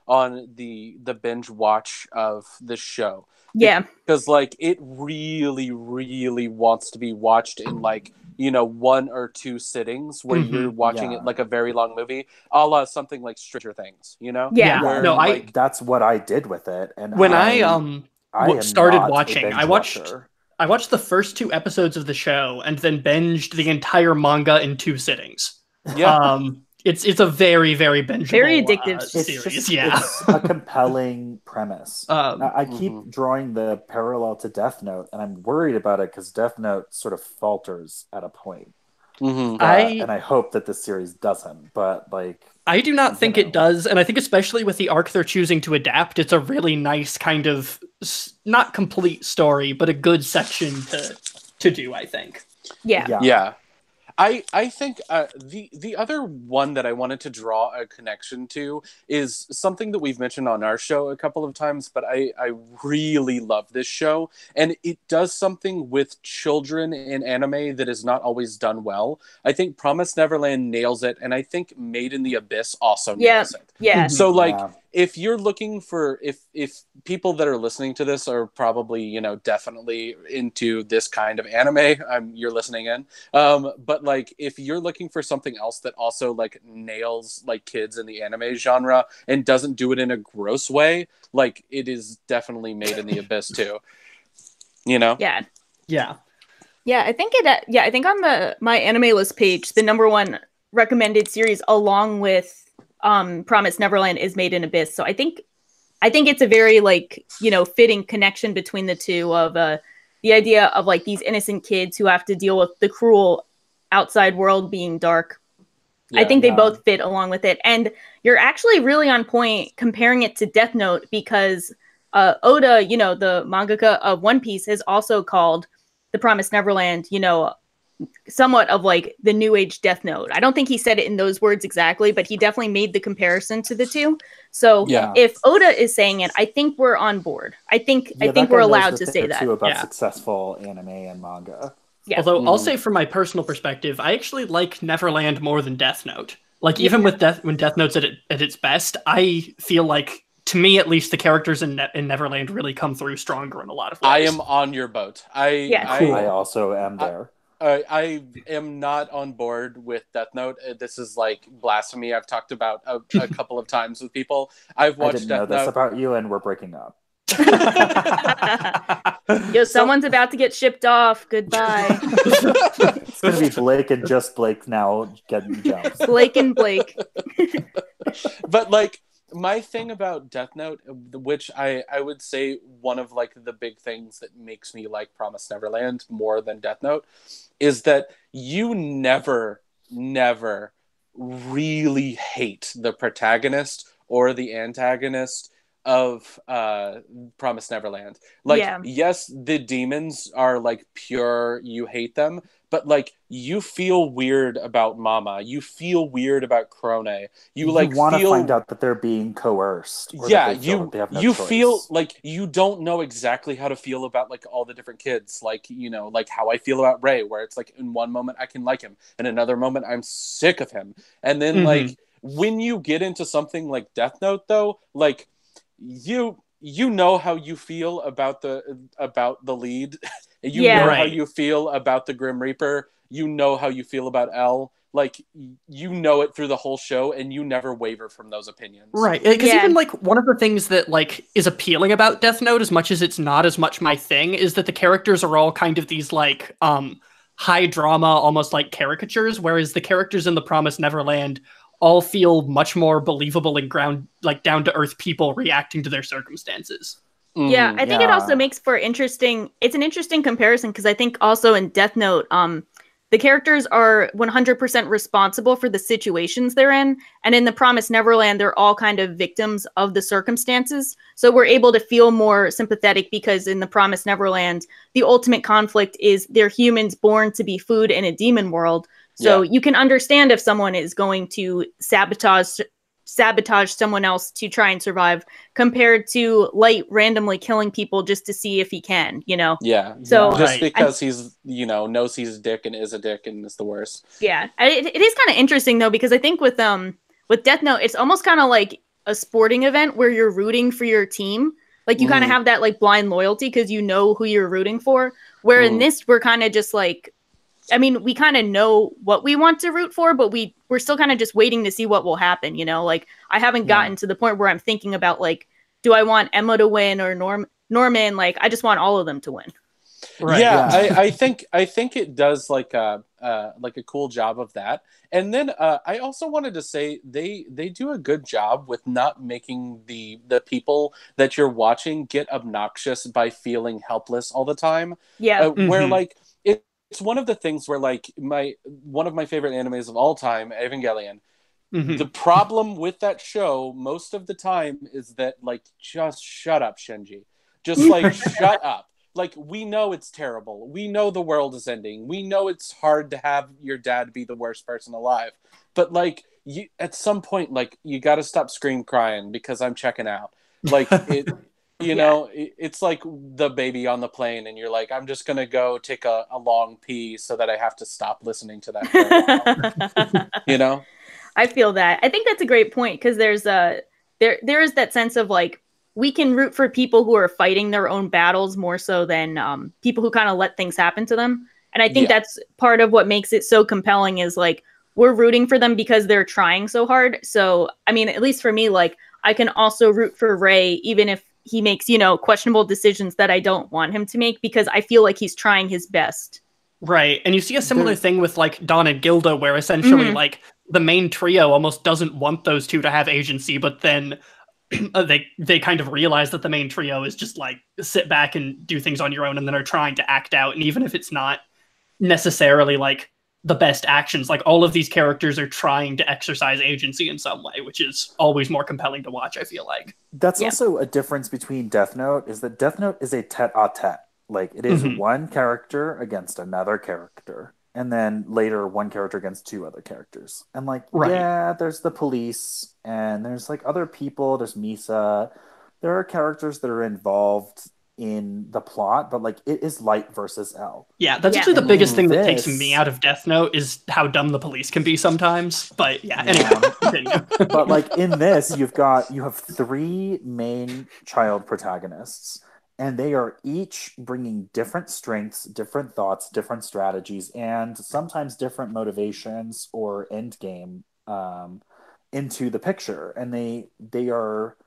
on the binge watch of this show. Yeah. Because like it really, really wants to be watched in like, you know, 1 or 2 sittings where you're watching it like a very long movie, a la something like Stranger Things, you know? Yeah. Where, no, that's what I did with it. And when I started watching, I watched the first 2 episodes of the show and then binged the entire manga in 2 sittings. Yeah. It's a very, very bingeable, very addictive series. It's a compelling premise. I keep drawing the parallel to Death Note, and I'm worried about it because Death Note sort of falters at a point. And I hope that this series doesn't, but like I do not think it does, and I think especially with the arc they're choosing to adapt, it's a really nice kind of not complete story, but a good section to do. I think. Yeah. I think the other one that I wanted to draw a connection to is something that we've mentioned on our show a couple of times, but I really love this show, and it does something with children in anime that is not always done well. I think Promised Neverland nails it, and I think Made in the Abyss also nails it. Yeah. So like if you're looking for if people that are listening to this are probably, you know, definitely into this kind of anime, you're listening in. But like if you're looking for something else that also like nails like kids in the anime genre and doesn't do it in a gross way, like it is definitely Made in the Abyss too. You know? Yeah. I think I think on my anime list page, the #1 recommended series along with Promised Neverland is Made in Abyss. So I think it's a very like, you know, fitting connection between the two of the idea of like these innocent kids who have to deal with the cruel outside world being dark. I think they both fit along with it. And you're actually really on point comparing it to Death Note because Oda, you know, the mangaka of One Piece, has also called The Promised Neverland, you know, somewhat of like the new age Death Note. I don't think he said it in those words exactly, but he definitely made the comparison to the two. So if Oda is saying it, I think we're on board. I think we're allowed to say that. Too about successful anime and manga. Yeah. Although I'll say from my personal perspective, I actually like Neverland more than Death Note. Like even with when Death Note's at its best, I feel like, to me at least, the characters in Neverland really come through stronger in a lot of ways. I am on your boat. I also am there. I am not on board with Death Note. This is like blasphemy. I've talked about a couple of times with people. I've watched I didn't Death know this Note. about you, and we're breaking up. Yo, someone's about to get shipped off. Goodbye. It's gonna be Blake and just Blake now getting jumps. Blake and Blake. But like, my thing about Death Note, which I would say one of like the big things that makes me like Promised Neverland more than Death Note, is that you never really hate the protagonist or the antagonist of Promised Neverland. Like, yes, the demons are like pure, you hate them, but like you feel weird about Mama, you feel weird about Krone, you like want to feel... find out that they're being coerced. Or yeah, that they feel that they have no you choice. feel like you don't know exactly how to feel about like all the different kids, like, you know, like how I feel about Ray, where it's like in one moment I can like him, in another moment I'm sick of him, and then like when you get into something like Death Note, though, like you know how you feel about the lead. You know how you feel about the Grim Reaper. You know how you feel about L. Like, you know it through the whole show, and you never waver from those opinions. Right, because even like one of the things that like is appealing about Death Note, as much as it's not as much my thing, is that the characters are all kind of these like high drama, almost like caricatures, whereas the characters in the Promised Neverland all feel much more believable and down to earth people reacting to their circumstances. Yeah, I think it also makes for it's an interesting comparison, because I think also in Death Note, the characters are 100% responsible for the situations they're in, and in the Promised Neverland, they're all kind of victims of the circumstances. So we're able to feel more sympathetic, because in the Promised Neverland, the ultimate conflict is they're humans born to be food in a demon world. So you can understand if someone is going to sabotage someone else to try and survive, compared to Light randomly killing people just to see if he can, you know? Yeah. So just because he's, you know, knows he's a dick and is a dick and is the worst. Yeah. It is kind of interesting, though, because I think with Death Note, it's almost kind of like a sporting event where you're rooting for your team. Like, you kind of have that like blind loyalty because you know who you're rooting for. Where in this, we're kind of just like, I mean, we kind of know what we want to root for, but we're still kind of just waiting to see what will happen, you know? Like, I haven't gotten to the point where I'm thinking about, like, do I want Emma to win or Norman? Like, I just want all of them to win. Right. Yeah. I think it does like a cool job of that. And then I also wanted to say they do a good job with not making the people that you're watching get obnoxious by feeling helpless all the time. Yeah. Where like it's one of the things where like one of my favorite animes of all time, Evangelion. The problem with that show most of the time is that like, just shut up, Shinji. Just like shut up. Like, we know it's terrible. We know the world is ending. We know it's hard to have your dad be the worst person alive. But like, you at some point, like, you got to stop scream crying because I'm checking out. Like it. You know, it's like the baby on the plane, and you're like, I'm just going to go take a long pee so that I have to stop listening to that for a while. You know? I feel that. I think that's a great point, because there is that sense of like, we can root for people who are fighting their own battles more so than people who kind of let things happen to them. And I think that's part of what makes it so compelling, is like, we're rooting for them because they're trying so hard. So, I mean, at least for me, like, I can also root for Ray, even if he makes, you know, questionable decisions that I don't want him to make, because I feel like he's trying his best. Right. And you see a similar thing with like Dawn and Gilda, where essentially like the main trio almost doesn't want those two to have agency, but then they kind of realize that the main trio is just like, sit back and do things on your own, and then are trying to act out. And even if it's not necessarily like the best actions, like, all of these characters are trying to exercise agency in some way, which is always more compelling to watch, I feel like. That's also a difference between Death Note, is that Death Note is a tete-a-tete. Like, it is one character against another character, and then later one character against two other characters. And like, yeah, there's the police, and there's like other people, there's Misa. There are characters that are involved in the plot, but like, it is Light versus L. Yeah, that's actually the biggest thing that takes me out of Death Note, is how dumb the police can be sometimes. But anyway, continue. But like, in this, you have three main child protagonists, And they are each bringing different strengths, different thoughts, different strategies, and sometimes different motivations or end game into the picture. And they are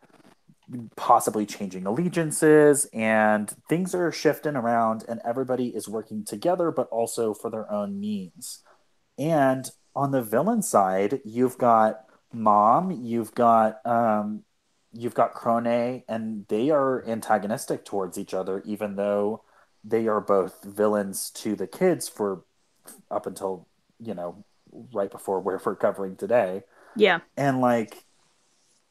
possibly changing allegiances, and things are shifting around, and everybody is working together, but also for their own means. And on the villain side, you've got Mom, you've got Crone, and they are antagonistic towards each other, even though they are both villains to the kids for up until, right before where we're covering today. Yeah. And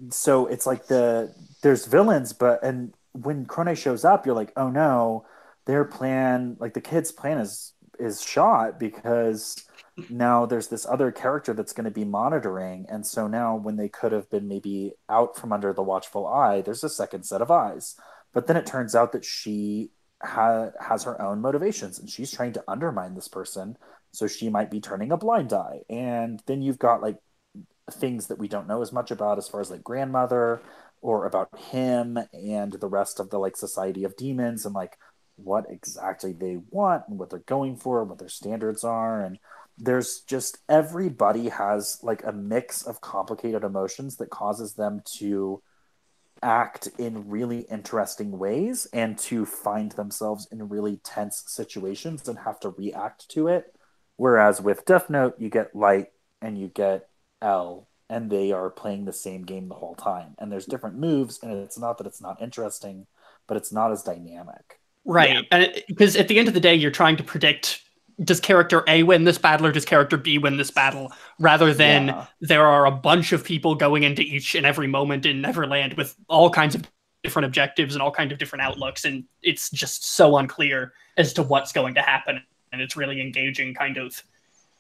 so it's like there's villains, and when Crone shows up, you're like, oh no, their plan, the kids' plan is shot, because now there's this other character that's going to be monitoring. And so now when they could have been maybe out from under the watchful eye, there's a second set of eyes. But then it turns out that she has her own motivations, and she's trying to undermine this person. So she might be turning a blind eye. And then you've got things that we don't know as much about, as far as grandmother, or about him and the rest of the Society of Demons, and what exactly they want and what they're going for, what their standards are. And there's just, everybody has a mix of complicated emotions that causes them to act in really interesting ways and to find themselves in really tense situations and have to react to it. Whereas with Death Note, you get Light and you get L, and they are playing the same game the whole time. And there's different moves, and it's not that it's not interesting, but it's not as dynamic. Right. Yeah. And because at the end of the day, you're trying to predict, does character A win this battle or does character B win this battle? Rather than there are a bunch of people going into each and every moment in Neverland with all kinds of different objectives and all kinds of different outlooks. And it's just so unclear as to what's going to happen. And it's really engaging kind of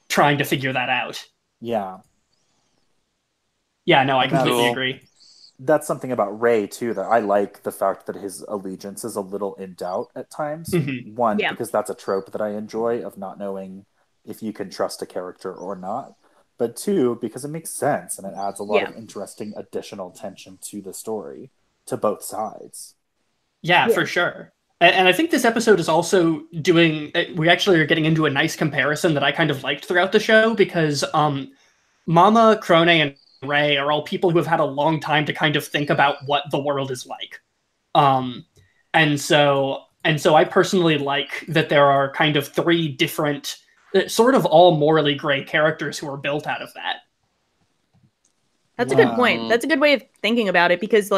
trying to figure that out. Yeah. Yeah, no, I completely agree. That's something about Ray, too, that I like, the fact that his allegiance is a little in doubt at times. Mm-hmm. One, because that's a trope that I enjoy, of not knowing if you can trust a character or not. But two, because it makes sense, and it adds a lot of interesting additional tension to the story, to both sides. Yeah, for sure. And I think this episode is also we actually are getting into a nice comparison that I kind of liked throughout the show, because Mama, Crone, and Ray are all people who have had a long time to kind of think about what the world is like. And so I personally like that there are kind of three different, sort of all morally gray characters who are built out of that. That's a good point. That's a good way of thinking about it, because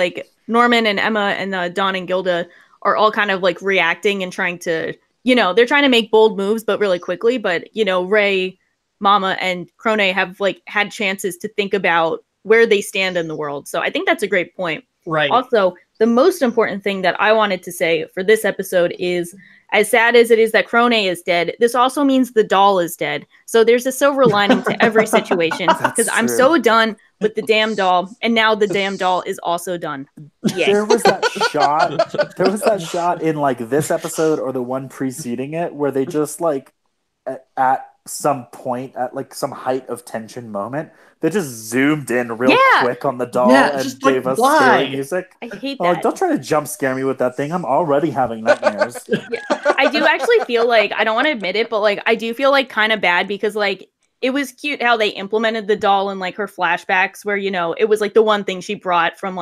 Norman and Emma and Don and Gilda are all kind of reacting and trying to, they're trying to make bold moves, but really quickly. But, Ray, Mama, and Crone have had chances to think about where they stand in the world. So I think that's a great point. Right. Also, the most important thing that I wanted to say for this episode is, as sad as it is that Crone is dead, this also means the doll is dead. So there's a silver lining to every situation, because I'm so done with the damn doll, and now the damn doll is also done. Yeah. There was that shot in this episode or the one preceding it where they just at some point, at some height of tension moment, they just zoomed in real quick on the doll and gave us scary music. I hate that. Don't try to jump scare me with that thing. I'm already having nightmares. I do actually feel I don't want to admit it, but I do feel kind of bad, because it was cute how they implemented the doll in her flashbacks, where it was the one thing she brought from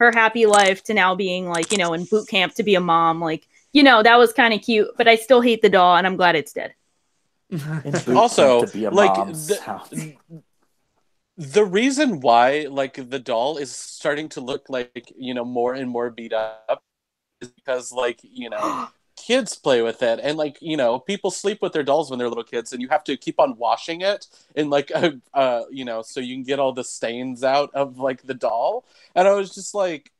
her happy life to now being in boot camp to be a mom. That was kind of cute, but I still hate the doll, and I'm glad it's dead. Also, the reason why the doll is starting to look more and more beat up is because kids play with it, and people sleep with their dolls when they're little kids, and you have to keep on washing it in so you can get all the stains out of the doll. And I was just wait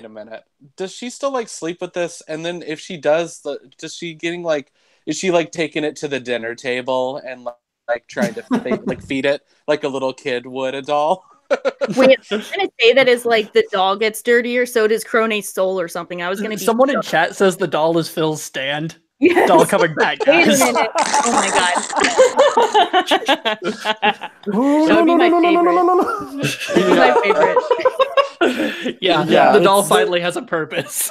a minute, does she still sleep with this? And then if she does, does she getting is she taking it to the dinner table and trying to feed it like a little kid would a doll? Wait, I was gonna say that is the doll gets dirtier, so does Crone's soul or something. I was gonna be someone in chat says the doll is Phil's stand. Yes. Doll coming back, guys. Wait a minute. Oh my god. That would be my favorite. That would be my favorite. Yeah, the doll finally has a purpose.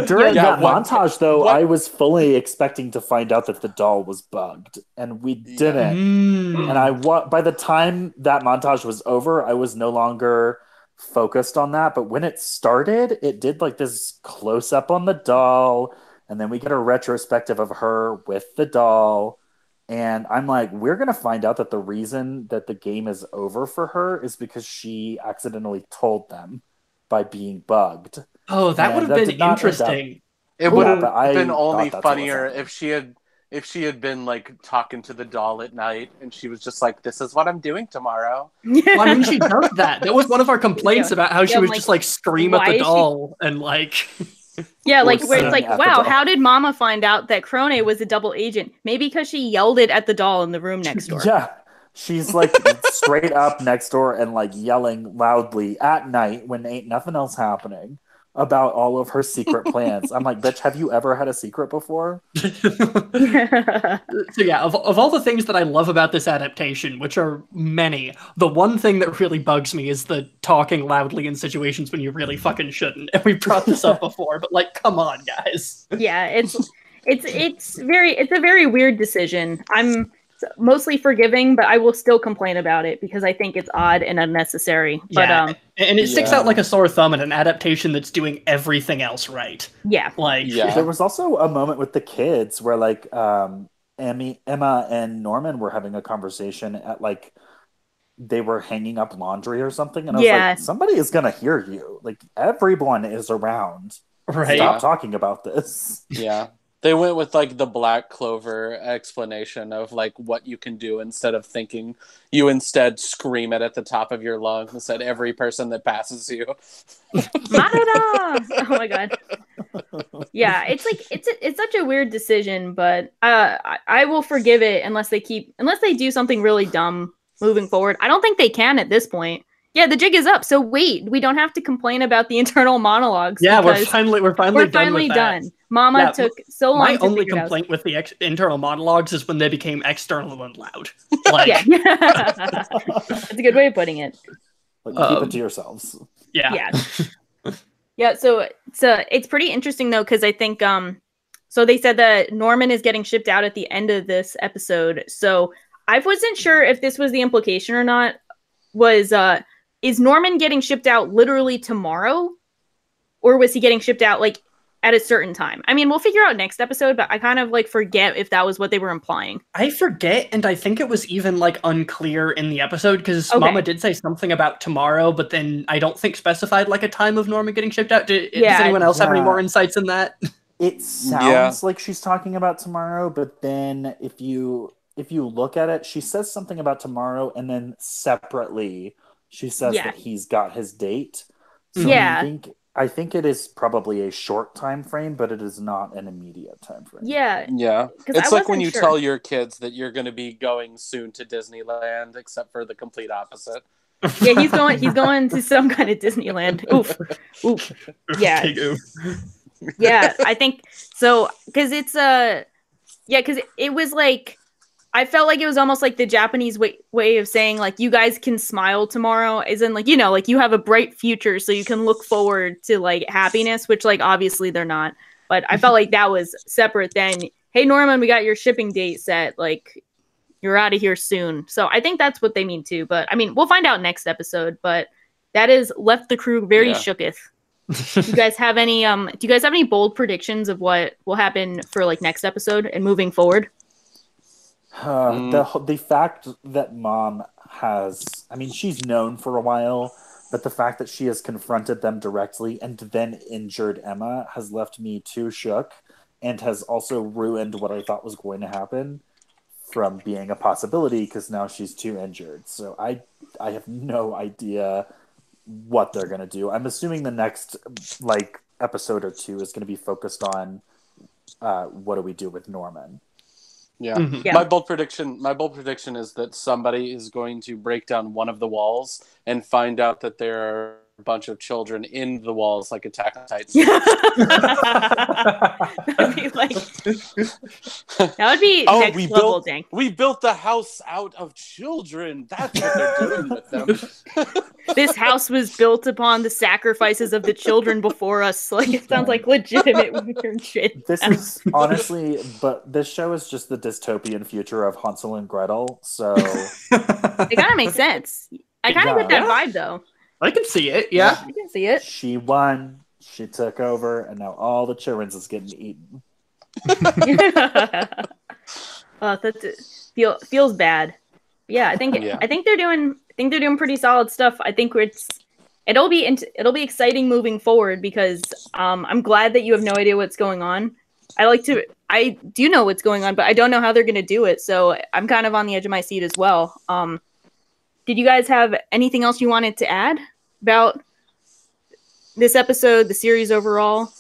During that montage, though, I was fully expecting to find out that the doll was bugged, and we didn't. And by the time that montage was over, I was no longer focused on that. But when it started, it did like this close up on the doll, and then we get a retrospective of her with the doll. And I'm like, we're going to find out that the reason that the game is over for her is because she accidentally told them by being bugged. Oh, that would have been interesting. It would have been only funnier if she had been like talking to the doll at night and she was just like, "This is what I'm doing tomorrow." Well, I mean, she does that. That was one of our complaints about how she would just like scream at the doll and like. Yeah, like where it's like, wow, how did Mama find out that Krone was a double agent? Maybe because she yelled it at the doll in the room next door. Yeah. She's like straight up next door and like yelling loudly at night when ain't nothing else happening about all of her secret plans. I'm like, bitch, have you ever had a secret before? So yeah, of all the things that I love about this adaptation, which are many, the one thing that really bugs me is the talking loudly in situations when you really fucking shouldn't. And we brought this up before, but like, come on, guys. Yeah, it's a very weird decision. I'm mostly forgiving, but I will still complain about it because I think it's odd and unnecessary. Yeah, but and it sticks out like a sore thumb in an adaptation that's doing everything else right. Yeah, there was also a moment with the kids where like Emma and Norman were having a conversation at like they were hanging up laundry or something, and I was like, somebody is gonna hear you. Like everyone is around. Right? Stop talking about this. Yeah. They went with like the Black Clover explanation of like what you can do instead of thinking. You instead scream it at the top of your lungs at every person that passes you. Oh my god! Yeah, it's like it's such a weird decision, but I will forgive it unless they do something really dumb moving forward. I don't think they can at this point. Yeah, the jig is up. So wait, we don't have to complain about the internal monologues. Yeah, we're finally done. Mama took so long. My only complaint with the internal monologues is when they became external and loud. Like, that's a good way of putting it. Like, keep it to yourselves. Yeah. Yeah. So it's pretty interesting though, because I think so they said that Norman is getting shipped out at the end of this episode. So I wasn't sure if this was the implication or not. Is Norman getting shipped out literally tomorrow? Or was he getting shipped out like at a certain time? I mean, we'll figure out next episode, but I kind of like forget if that was what they were implying. I forget, and I think it was even like unclear in the episode because Mama did say something about tomorrow, but then I don't think specified like a time of Norman getting shipped out. Does anyone else have any more insights in that? It sounds like she's talking about tomorrow, but then if you look at it, she says something about tomorrow, and then separately she says that he's got his date. So I think it is probably a short time frame, but it is not an immediate time frame. Yeah. It's like when you tell your kids that you're going to be going soon to Disneyland, except for the complete opposite. Yeah, he's going to some kind of Disneyland. Oof. Yeah. Yeah, I think so because it's because it was like I felt like it was almost like the Japanese way of saying, like, you guys can smile tomorrow, as in, like, you know, like, you have a bright future, so you can look forward to, like, happiness, which, like, obviously they're not. But I felt like that was separate than, hey, Norman, we got your shipping date set. Like, you're out of here soon. So I think that's what they mean, too. But, I mean, we'll find out next episode. But that has left the crew very shooketh. Do you guys have any bold predictions of what will happen for, like, next episode and moving forward? The fact that Mom has, I mean, she's known for a while, but the fact that she has confronted them directly and then injured Emma has left me too shook and has also ruined what I thought was going to happen from being a possibility because now she's too injured. So I have no idea what they're going to do. I'm assuming the next like episode or two is going to be focused on what do we do with Norman. Yeah. My bold prediction is that somebody is going to break down one of the walls and find out that there bunch of children in the walls like Attack on Titan. That'd be like, that would be next level dank. We built the house out of children. That's what they're doing with them. This house was built upon the sacrifices of the children before us. Like, it sounds like legitimate weird shit. This is honestly, but this show is just the dystopian future of Hansel and Gretel. So it kind of makes sense. I kind of get that vibe though. I can see it. Yeah, I can see it. She won. She took over, and now all the children's is getting eaten. Feels bad. Yeah, I think they're doing pretty solid stuff. I think it'll be exciting moving forward because I'm glad that you have no idea what's going on. I do know what's going on, but I don't know how they're going to do it. So I'm kind of on the edge of my seat as well. Did you guys have anything else you wanted to add about this episode, the series overall?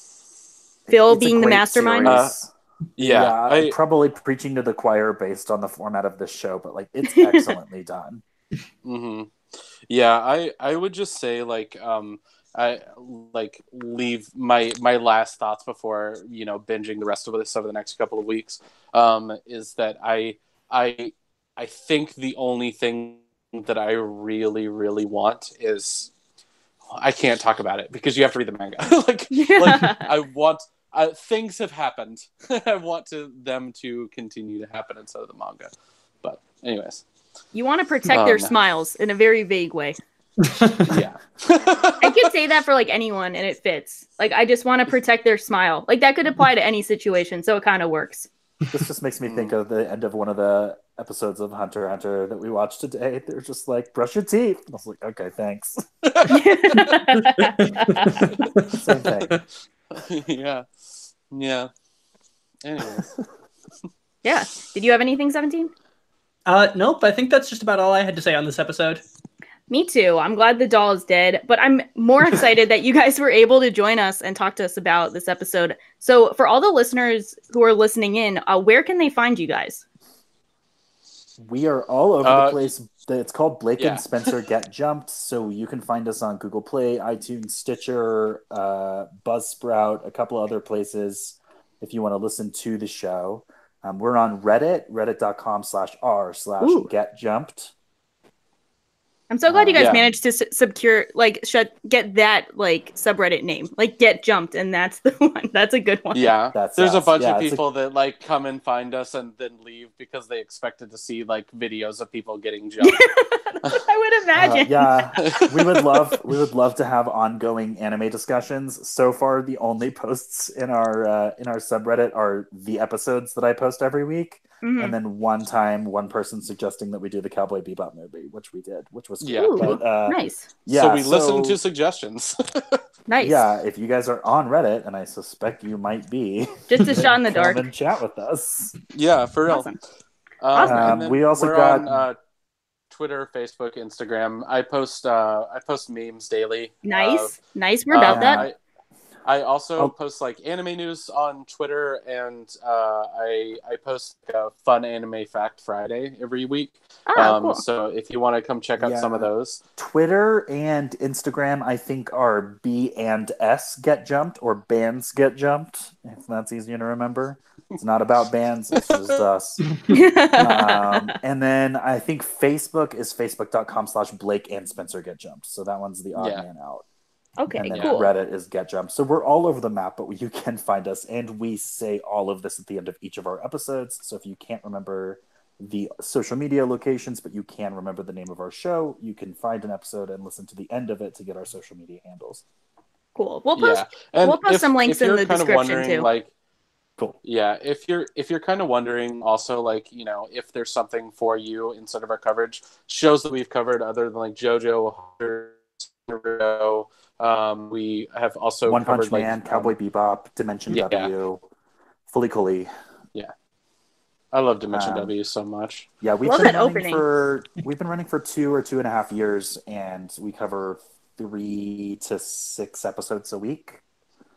Phil being the mastermind? I'm probably preaching to the choir based on the format of this show, but like it's excellently done. Mm-hmm. Yeah, I would just say I leave my last thoughts before binging the rest of this over the next couple of weeks. Is that I think the only thing that I really, really want is I can't talk about it because you have to read the manga. I want things have happened. I want them to continue to happen instead of the manga. But anyways, you want to protect their smiles in a very vague way. Yeah, I could say that for like anyone, and it fits. Like I just want to protect their smile. Like that could apply to any situation, so it kind of works. This just makes me think of the end of one of the episodes of Hunter x Hunter that we watched today. They're just like, brush your teeth. I was like, okay, thanks. Same thing. Yeah. Anyway. Yeah. Did you have anything, 17? Nope. I think that's just about all I had to say on this episode. Me too. I'm glad the doll is dead, but I'm more excited that you guys were able to join us and talk to us about this episode. So for all the listeners who are listening in, where can they find you guys? We are all over the place. It's called Blake and Spencer Get Jumped. So you can find us on Google Play, iTunes, Stitcher, Buzzsprout, a couple other places if you want to listen to the show. We're on Reddit, reddit.com/r/getjumped. I'm so glad you guys managed to get that subreddit name, Get Jumped, and that's the one. That's a good one. Yeah, there's a bunch of people that come and find us and then leave because they expected to see videos of people getting jumped. I would imagine. We would love to have ongoing anime discussions. So far, the only posts in our subreddit are the episodes that I post every week. Mm-hmm. And then one person suggesting that we do the Cowboy Bebop movie, which we did, which was cool. But, nice. Yeah, so we listened to suggestions. Nice. Yeah, if you guys are on Reddit, and I suspect you might be, just a shot in the dark, come and chat with us. Yeah, for real. Awesome. We also got on Twitter, Facebook, Instagram. I post memes daily. Nice. We're about that. I also post anime news on Twitter, and I post a fun anime fact Friday every week. Cool. So if you want to come check out some of those, Twitter and Instagram I think are B and S Get Jumped or Bands Get Jumped. If that's easier to remember, it's not about bands; it's just us. And then I think Facebook is facebook.com/Blake and Spencer Get Jumped. So that one's the odd man out. Okay, and then cool. Reddit is Get Jumped. So we're all over the map, but you can find us, and we say all of this at the end of each of our episodes. So if you can't remember the social media locations, but you can remember the name of our show, you can find an episode and listen to the end of it to get our social media handles. Cool. We'll post some links in the description too. Cool. Yeah, if you're kind of wondering also if there's something for you instead of our coverage, shows that we've covered other than JoJo, we have also One covered Punch Man, Cowboy Bebop, Dimension W, Fully Cooley. Yeah, I love Dimension W so much. Yeah, we've been running for 2 or 2.5 years, and we cover 3 to 6 episodes a week.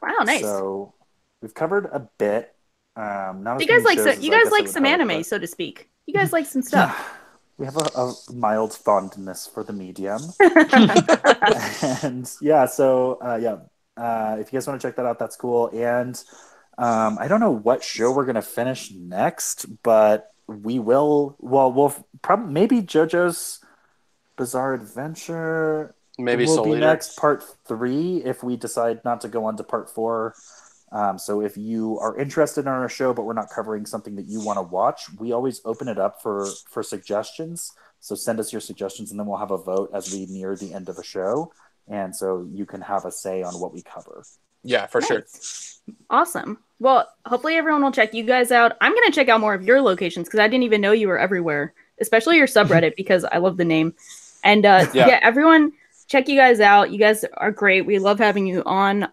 Wow, nice. So we've covered a bit. You guys like some anime, so to speak. You guys like some stuff. we have a mild fondness for the medium. And yeah, so if you guys want to check that out, that's cool. And I don't know what show we're gonna finish next, but we will. Well, we'll probably maybe JoJo's Bizarre Adventure. Maybe will Soul be Eater. next, part 3, if we decide not to go on to part 4. So if you are interested in our show, but we're not covering something that you want to watch, we always open it up for suggestions. So send us your suggestions, and then we'll have a vote as we near the end of a show. And so you can have a say on what we cover. Yeah, for sure. Awesome. Well, hopefully everyone will check you guys out. I'm going to check out more of your locations because I didn't even know you were everywhere, especially your subreddit because I love the name. And yeah, everyone check you guys out. You guys are great. We love having you on.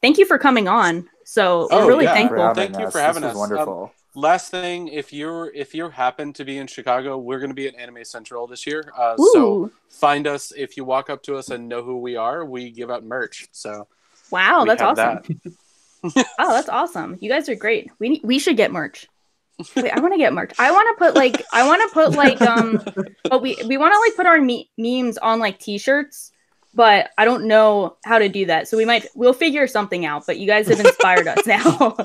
Thank you for coming on. So we're really thankful. Thank you for having us. Wonderful. Last thing, if you happen to be in Chicago, we're going to be at Anime Central this year. So find us. If you walk up to us and know who we are, we give out merch. So wow, that's awesome. Oh, that's awesome. You guys are great. We should get merch. Wait, I want to get merch. I want to put but we want to like put our memes on like t-shirts, but I don't know how to do that. So we'll figure something out, but you guys have inspired us now.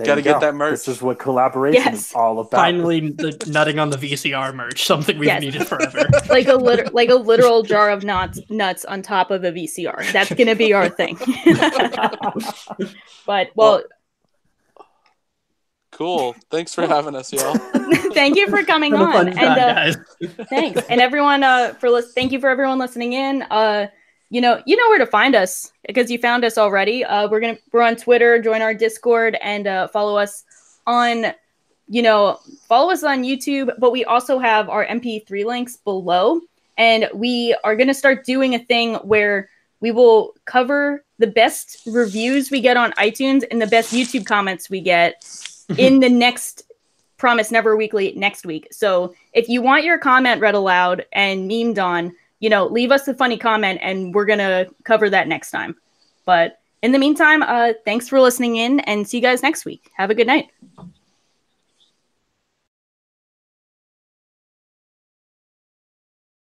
Gotta get that merch. This is what collaboration is all about. Finally, the nutting on the VCR merch, something we've needed forever. like a literal jar of nuts on top of a VCR. That's gonna be our thing. But well, cool. Thanks for having us, y'all. Thank you for coming on. And thanks. And everyone thank you for everyone listening in. You know where to find us because you found us already. We're on Twitter, join our Discord, and follow us on YouTube. But we also have our MP3 links below, and we are gonna start doing a thing where we will cover the best reviews we get on iTunes and the best YouTube comments we get in the next Promise Neverweekly next week. So if you want your comment read aloud and memed on, leave us a funny comment and we're going to cover that next time. But in the meantime, thanks for listening in and see you guys next week. Have a good night.